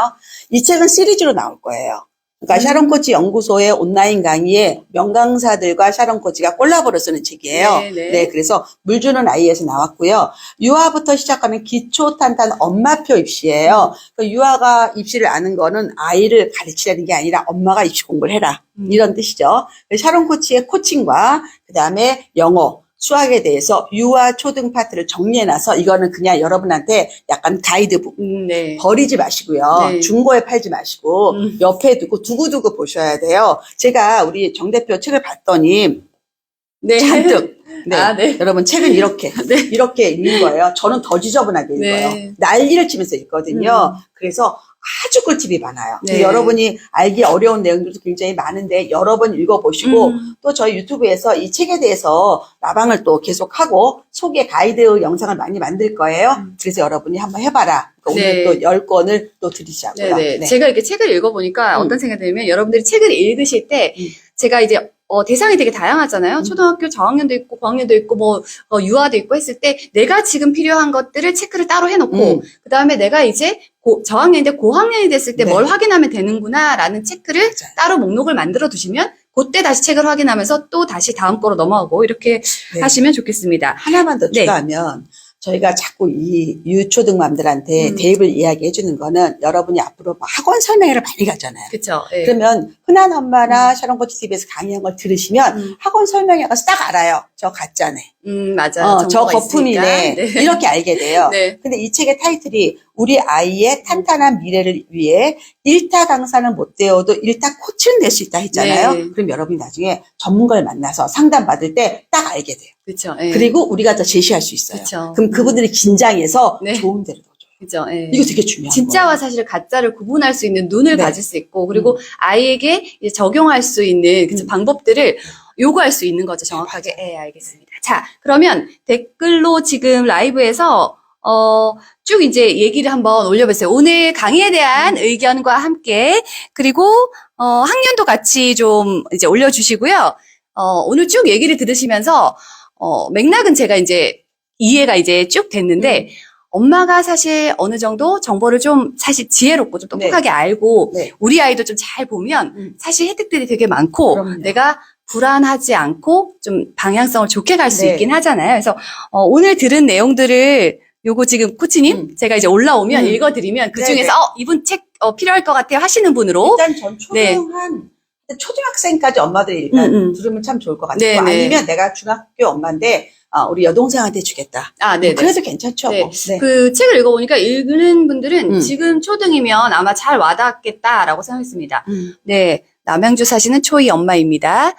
이 책은 시리즈로 나올 거예요. 그러니까 샤론 코치 연구소의 온라인 강의에 명강사들과 샤론 코치가 콜라보로 쓰는 책이에요. 네, 네. 그래서 물 주는 아이에서 나왔고요. 유아부터 시작하는 기초 탄탄 엄마표 입시예요. 그 유아가 입시를 아는 거는 아이를 가르치려는 게 아니라 엄마가 입시 공부를 해라. 이런 뜻이죠. 샤론 코치의 코칭과 그다음에 영어, 수학에 대해서 유아 초등 파트를 정리해놔서 이거는 그냥 여러분한테 약간 가이드북. 네. 버리지 마시고요. 네. 중고에 팔지 마시고 옆에 두고 두고두고 보셔야 돼요. 제가 우리 정 대표 책을 봤더니 네. 잔뜩. 네. 아, 네. 여러분 책은 이렇게 이렇게 읽는 거예요. 저는 더 지저분하게 읽어요. 네. 난리를 치면서 읽거든요. 그래서 아주 꿀팁이 많아요. 네. 여러분이 알기 어려운 내용들도 굉장히 많은데 여러 번 읽어보시고 또 저희 유튜브에서 이 책에 대해서 라방을 또 계속하고 소개 가이드 영상을 많이 만들 거예요. 그래서 여러분이 한번 해봐라. 그러니까 네. 오늘 또 10권을 또 드리자고요. 네네. 네. 제가 이렇게 책을 읽어보니까 어떤 생각이 들냐면 여러분들이 책을 읽으실 때 제가 이제 대상이 되게 다양하잖아요. 초등학교 저학년도 있고 고학년도 있고 뭐 유아도 있고 했을 때 내가 지금 필요한 것들을 체크를 따로 해놓고 그다음에 내가 이제 저학년인데 고학년이 됐을 때 네. 뭘 확인하면 되는구나라는 체크를 맞아요. 따로 목록을 만들어 두시면 그때 다시 책을 확인하면서 또 다시 다음 거로 넘어가고 이렇게 네. 하시면 좋겠습니다. 하나만 더 네. 추가하면 저희가 자꾸 이 유초등맘들한테 대입을 이야기해 주는 거는 여러분이 앞으로 뭐 학원 설명회를 많이 가잖아요. 그쵸. 예. 그러면 흔한 엄마나 샤론코치 TV에서 강의한 걸 들으시면 학원 설명회 가서 딱 알아요. 저 가짜네. 맞아요. 저 정보가 거품이네. 있으니까. 네. 이렇게 알게 돼요. 네. 근데 이 책의 타이틀이 우리 아이의 탄탄한 미래를 위해 일타 강사는 못 되어도 일타 코치는 될 수 있다 했잖아요. 네. 그럼 여러분이 나중에 전문가를 만나서 상담 받을 때 딱 알게 돼요. 그쵸. 예. 그리고 우리가 더 제시할 수 있어요. 그쵸. 그럼 그분들이 긴장해서 네. 좋은 데로 넣어줘요. 그죠. 예. 이거 되게 중요한 진짜와 거예요. 사실 가짜를 구분할 수 있는 눈을 네. 가질 수 있고, 그리고 아이에게 이제 적용할 수 있는 그쵸, 방법들을 요구할 수 있는 거죠. 정확하게. 예, 알겠습니다. 자, 그러면 댓글로 지금 라이브에서 쭉 이제 얘기를 한번 올려보세요. 오늘 강의에 대한 의견과 함께, 그리고, 학년도 같이 좀 이제 올려주시고요. 오늘 쭉 얘기를 들으시면서, 맥락은 제가 이제 이해가 이제 쭉 됐는데, 엄마가 사실 어느 정도 정보를 좀 사실 지혜롭고 좀 똑똑하게 알고, 네. 우리 아이도 좀 잘 보면 사실 혜택들이 되게 많고, 그럼요. 내가 불안하지 않고 좀 방향성을 좋게 갈 수 네. 있긴 하잖아요. 그래서 오늘 들은 내용들을 요거 지금 코치님 제가 이제 올라오면 읽어드리면 그 중에서 네네. 이분 책 필요할 것 같아요 하시는 분으로 일단 전 초등학생까지 엄마들이 일단 들으면 참 좋을 것 같아요. 네네. 아니면 내가 중학교 엄마인데 우리 여동생한테 주겠다. 네네. 그래도 괜찮죠. 네. 뭐. 네. 그 책을 읽어보니까 읽는 분들은 지금 초등이면 아마 잘 와닿겠다라고 생각했습니다. 네. 남양주 사시는 초이 엄마입니다.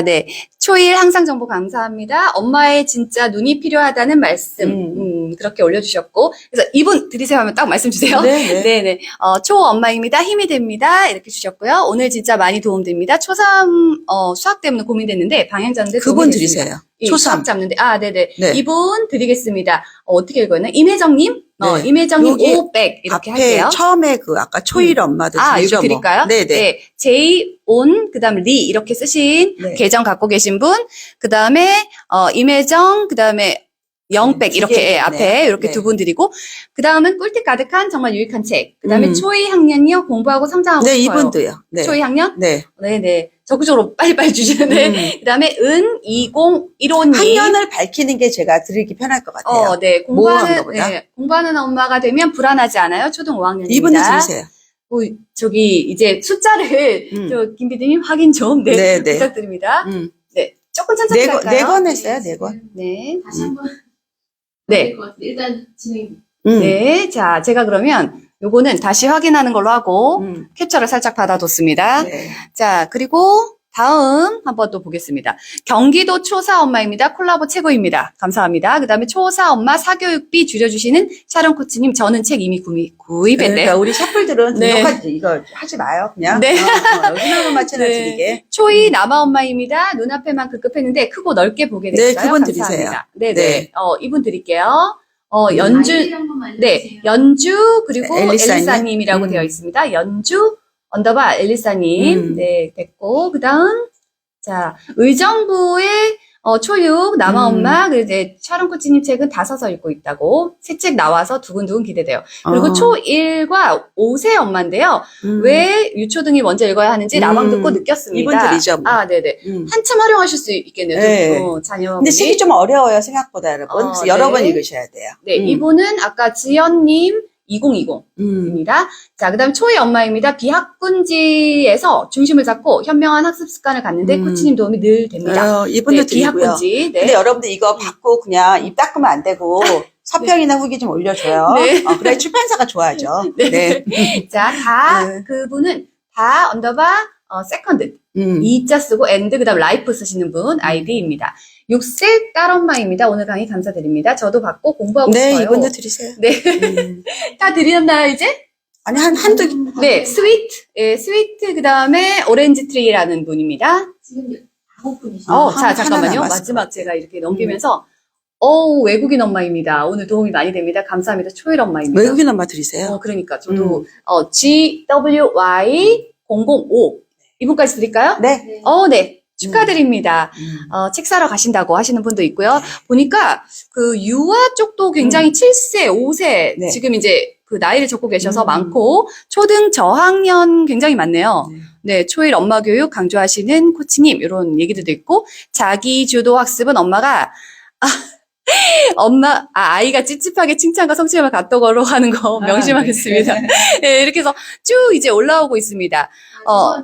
네. 초일 항상 정보 감사합니다. 엄마의 진짜 눈이 필요하다는 말씀. 그렇게 올려주셨고. 그래서 이분 드리세요 하면 딱 말씀 주세요. 네네. 네네. 초 엄마입니다. 힘이 됩니다. 이렇게 주셨고요. 오늘 진짜 많이 도움됩니다. 초3, 수학 때문에 고민됐는데 방향 잡는데 그분 도움이 됐습니다. 드리세요. 이 초3. 수학 잡는데. 네네. 네. 이분 드리겠습니다. 어떻게 읽어요? 임혜정님? 네. 임혜정님 여기 500 이렇게 앞에 할게요. 처음에 그 아까 초일 엄마들 여기 드리죠. 드릴까요? 뭐. 네네. 네. 제이, 온, 그 다음 리, 이렇게 쓰신 네. 계정 갖고 계신 분, 그 다음에, 임혜정, 그 다음에 영백, 두 이렇게, 개 앞에, 있네요. 이렇게 네. 두 분 드리고, 그 다음은 꿀팁 가득한 정말 유익한 책. 그 다음에 음. 초이 학년이요, 공부하고 성장하고 네, 싶어요. 이분도요. 네. 초이 학년? 네. 네네. 적극적으로 빨리빨리 주시는데, 그 다음에 2015님. 학년을 밝히는 게 제가 드리기 편할 것 같아요. 네. 모호한 거보다. 공부하는 엄마가 되면 불안하지 않아요? 초등 5학년입니다. 이분도 드리세요. 저기, 이제 숫자를, 김 PD님 확인 좀, 네, 네. 부탁드립니다. 네. 조금 천천히 갈까요? 네 권 했어요, 네 권. 네. 다시 한번 네. 될 것 같은데 일단 진행. 네. 자, 제가 그러면 요거는 다시 확인하는 걸로 하고, 캡처를 살짝 받아뒀습니다. 네. 자, 그리고 다음 한번 또 보겠습니다. 경기도 초사 엄마입니다. 콜라보 최고입니다. 감사합니다. 그 다음에 초사 엄마 사교육비 줄여주시는 샤론 코치님, 저는 책 이미 구입했네요. 그러니까 우리 샤플들은 네. 이거 하지 마요. 그냥. 네. 여기만 채널 네. 드리게. 초이 남아 엄마입니다. 눈앞에만 급급했는데 크고 넓게 보게 됐어요. 네, 그분 감사합니다. 드리세요. 네네. 네. 이분 드릴게요. 연주, 아이디 한번 네, 알려주세요. 연주, 그리고 엘리사님. 엘리사님이라고 되어 있습니다. 연주, 언더바, 엘리사님. 네, 됐고, 그 다음, 자, 의정부의, 초육, 남아 엄마, 그리고 이제, 샤론 코치님 책은 다 서서 읽고 있다고. 새 책 나와서 두근두근 기대돼요. 그리고 초1과 5세 엄마인데요. 왜 유초등이 먼저 읽어야 하는지 나방 듣고 느꼈습니다. 이분들이죠, 뭐. 네네. 한참 활용하실 수 있겠네요. 네. 자녀분이. 근데 책이 좀 어려워요, 생각보다 여러분. 그래서 여러 네. 번 읽으셔야 돼요. 네, 이분은 아까 지연님 2020입니다. 자, 그 다음 초이 엄마입니다. 비학군지에서 중심을 잡고 현명한 학습 습관을 갖는데 코치님 도움이 늘 됩니다. 이분도 네, 드리고요. 비학군지. 네. 근데 여러분들 이거 받고 그냥 입 닦으면 안 되고 서평이나 후기 좀 올려줘요. 네. 그래 출판사가 좋아하죠. 네. 자, 네. 그분은 다 언더바 세컨드. 2자 쓰고 엔드 그다음 라이프 쓰시는 분 아이디입니다. 6세 딸엄마입니다. 오늘 강의 감사드립니다. 저도 받고 공부하고 네, 싶어요. 이분도 드리세요. 네. 다 드렸나요, 이제? 아니, 한두 개. 네, 스위트. 예, 스위트 그다음에 오렌지 트리라는 분입니다. 지금 9분이시죠. 자, 하나 잠깐만요. 남았을 마지막 것 제가 이렇게 넘기면서 외국인 엄마입니다. 오늘 도움이 많이 됩니다. 감사합니다. 초일 엄마입니다. 외국인 엄마 드리세요. 그러니까 저도 GWY005 이분까지 드릴까요? 네. 네. 축하드립니다. 책 사러 가신다고 하시는 분도 있고요. 보니까 그 유아 쪽도 굉장히 7세, 5세 네. 지금 이제 그 나이를 적고 계셔서 많고 초등 저학년 굉장히 많네요. 네, 초일 엄마 교육 강조하시는 코치님 이런 얘기들도 있고 자기 주도 학습은 엄마가 아이가 찝찝하게 칭찬과 성취감을 갖도록 하는 거 명심하겠습니다. 네, 이렇게 해서 쭉 이제 올라오고 있습니다.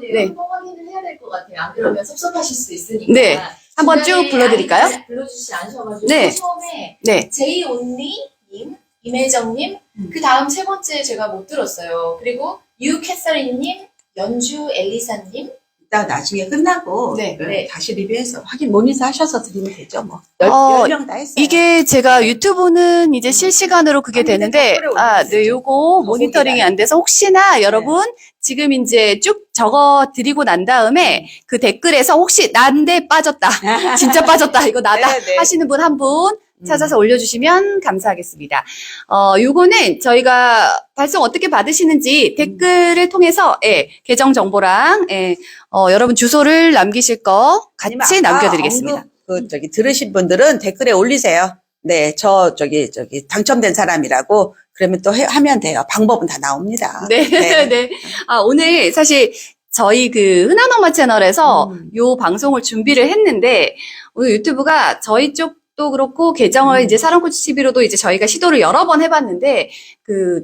네. 네. 한번 확인을 해야 될 것 같아요. 안 그러면 섭섭하실 수도 있으니까. 네. 한번 쭉 중간에 불러드릴까요? 아이가 불러주시지 않으셔가지고 네. 처음에 네. 제이온리님, 임혜정님, 그 다음 세 번째 제가 못 들었어요. 그리고 유캐서린님, 연주 엘리사님. 이따 나중에 끝나고 네. 네. 다시 리뷰해서 확인 모니터 하셔서 드리면 되죠. 뭐. 어, 10명 다 했어요. 이게 제가 유튜브는 이제 실시간으로 그게 되는데, 네, 요거 모니터링이 안 돼서 혹시나 여러분 지금 이제 쭉 적어 드리고 난 다음에 그 댓글에서 혹시 난데 빠졌다. 진짜 빠졌다. 이거 나다. 네, 네. 하시는 분 한 분 찾아서 올려주시면 감사하겠습니다. 요거는 저희가 발송 어떻게 받으시는지 댓글을 통해서, 예, 계정 정보랑, 예, 여러분 주소를 남기실 거 같이 아니면 아까 남겨드리겠습니다. 들으신 분들은 댓글에 올리세요. 네, 당첨된 사람이라고. 그러면 또 하면 돼요. 방법은 다 나옵니다. 네, 네. 오늘 사실 저희 그 흔한 엄마 채널에서 요 방송을 준비를 했는데, 오늘 유튜브가 저희 쪽도 그렇고, 계정을 이제 사랑코치 TV로도 이제 저희가 시도를 여러 번 해봤는데,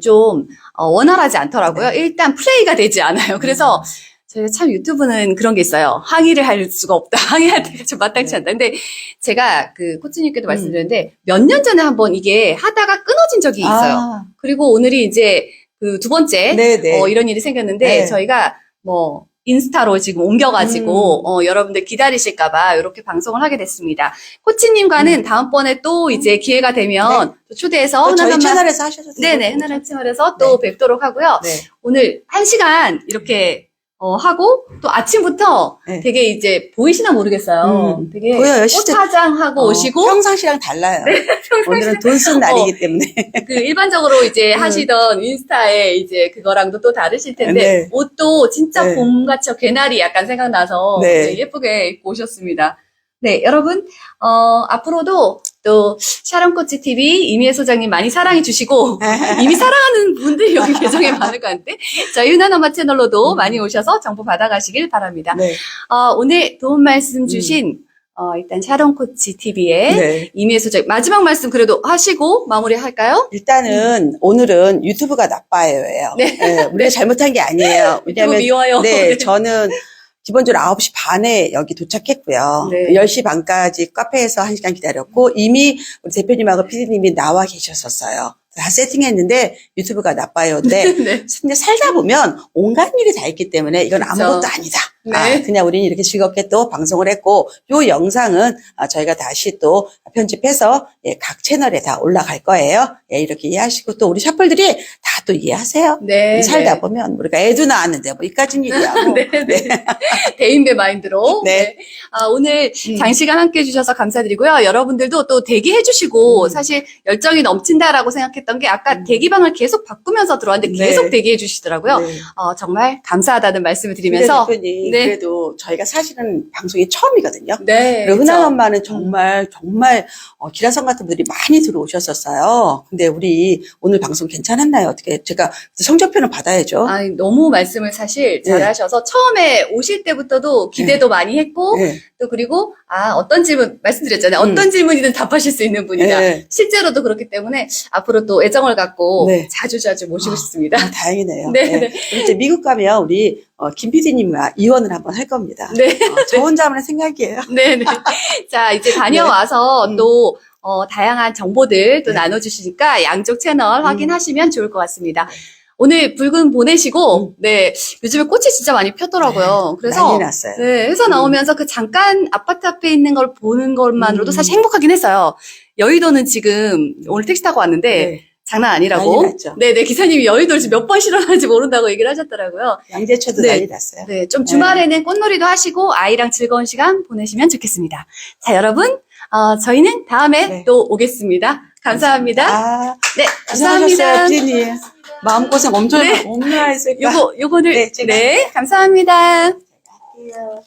좀, 원활하지 않더라고요. 일단 플레이가 되지 않아요. 그래서, 저희가 참 유튜브는 그런 게 있어요. 항의를 할 수가 없다. 항의할 때가 좀 마땅치 않다. 근데 제가 그 코치님께도 말씀드렸는데 몇 년 전에 한번 이게 하다가 끊어진 적이 있어요. 그리고 오늘이 이제 그 두 번째 네네. 이런 일이 생겼는데 네. 저희가 뭐 인스타로 지금 옮겨가지고 여러분들 기다리실까봐 이렇게 방송을 하게 됐습니다. 코치님과는 다음번에 또 이제 기회가 되면 또 초대해서 저희 흔한 채널에서 하셔도 돼요. 네네 흔한 채널에서 또 뵙도록 하고요. 네. 오늘 1시간 이렇게 하고 또 아침부터 네. 되게 이제 보이시나 모르겠어요. 되게 보여요. 실제 꽃화장하고 오시고 평상시랑 달라요. 오늘은 돈 쓴 날이기 때문에. 그 일반적으로 이제 하시던 인스타에 이제 그거랑도 또 다르실 텐데 네. 옷도 진짜 네. 봄같이 개나리 약간 생각나서 네. 네, 예쁘게 입고 오셨습니다. 네, 여러분 앞으로도 또 샤론코치 TV 이미애 소장님 많이 사랑해 주시고 이미 사랑하는 분들이 여기 계정에 많을 것 같은데 저희 흔한 엄마 채널로도 많이 오셔서 정보 받아가시길 바랍니다. 네. 오늘 도움 말씀 주신 일단 샤론코치 TV의 네. 이미애 소장 마지막 말씀 그래도 하시고 마무리할까요? 일단은 오늘은 유튜브가 나빠요예요. 네. 우리가 잘못한 게 아니에요. 유튜브 미워요. 네, 저는 기본적으로 9시 반에 여기 도착했고요. 네. 10시 반까지 카페에서 1시간 기다렸고 이미 우리 대표님하고 PD님이 나와 계셨었어요. 다 세팅했는데 유튜브가 나빠요인데 네. 근데 살다 보면 온갖 일이 다 있기 때문에 이건 그렇죠. 아무것도 아니다. 네. 그냥 우리는 이렇게 즐겁게 또 방송을 했고 요 영상은 저희가 다시 또 편집해서 각 채널에 다 올라갈 거예요. 이렇게 이해하시고 또 우리 샤플들이 다 또 이해하세요. 네. 살다 네. 보면 우리가 애도 낳았는데 뭐 이까진 일이야. 뭐. 네, 네. 대인배 마인드로. 네. 오늘 장시간 함께 해주셔서 감사드리고요. 여러분들도 또 대기해주시고, 사실 열정이 넘친다라고 생각했던 게 아까 대기방을 계속 바꾸면서 들어왔는데 네. 계속 대기해주시더라고요. 네. 정말 감사하다는 말씀을 근데 드리면서. 대표님 네. 그래도 저희가 사실은 방송이 처음이거든요. 네. 그리고 흔한 그렇죠. 엄마는 정말 기라성 같은 분들이 많이 들어오셨었어요. 근데 우리 오늘 방송 괜찮았나요? 어떻게 제가 성적표는 받아야죠. 너무 말씀을 사실 잘하셔서 처음에 오실 때부터도 기대도 많이 했고, 네. 또 그리고 어떤 질문 말씀드렸잖아요. 어떤 질문이든 답하실 수 있는 분이다. 네. 실제로도 그렇기 때문에 앞으로 또 애정을 갖고 네. 자주자주 모시고 싶습니다. 다행이네요. 네, 네. 네. 그리고 이제 미국 가면 우리 김 PD님과 이원을 한번 할 겁니다. 네. 저 혼자 하는 생각이에요. 네네. 자, 이제 다녀와서 또 다양한 정보들 또 네. 나눠주시니까 양쪽 채널 확인하시면 좋을 것 같습니다. 오늘 붉은 보내시고, 네, 요즘에 꽃이 진짜 많이 폈더라고요. 그래서, 난리 났어요. 네, 회사 나오면서 그 잠깐 아파트 앞에 있는 걸 보는 것만으로도 사실 행복하긴 했어요. 여의도는 지금 오늘 택시 타고 왔는데, 네. 장난 아니라고. 난리 났죠. 네네, 기사님이 여의도를 지금 몇 번 실현할지 모른다고 얘기를 하셨더라고요. 양재초도 네. 난리 났어요. 네, 좀 주말에는 꽃놀이도 하시고 아이랑 즐거운 시간 보내시면 좋겠습니다. 자, 여러분, 저희는 다음에 네. 또 오겠습니다. 감사합니다. 네, 고생하셨어요, 감사합니다. 피디님. 마음고생 엄청 네. 했을 거야. 요거를, 네, 제가 네, 감사합니다. 할게요.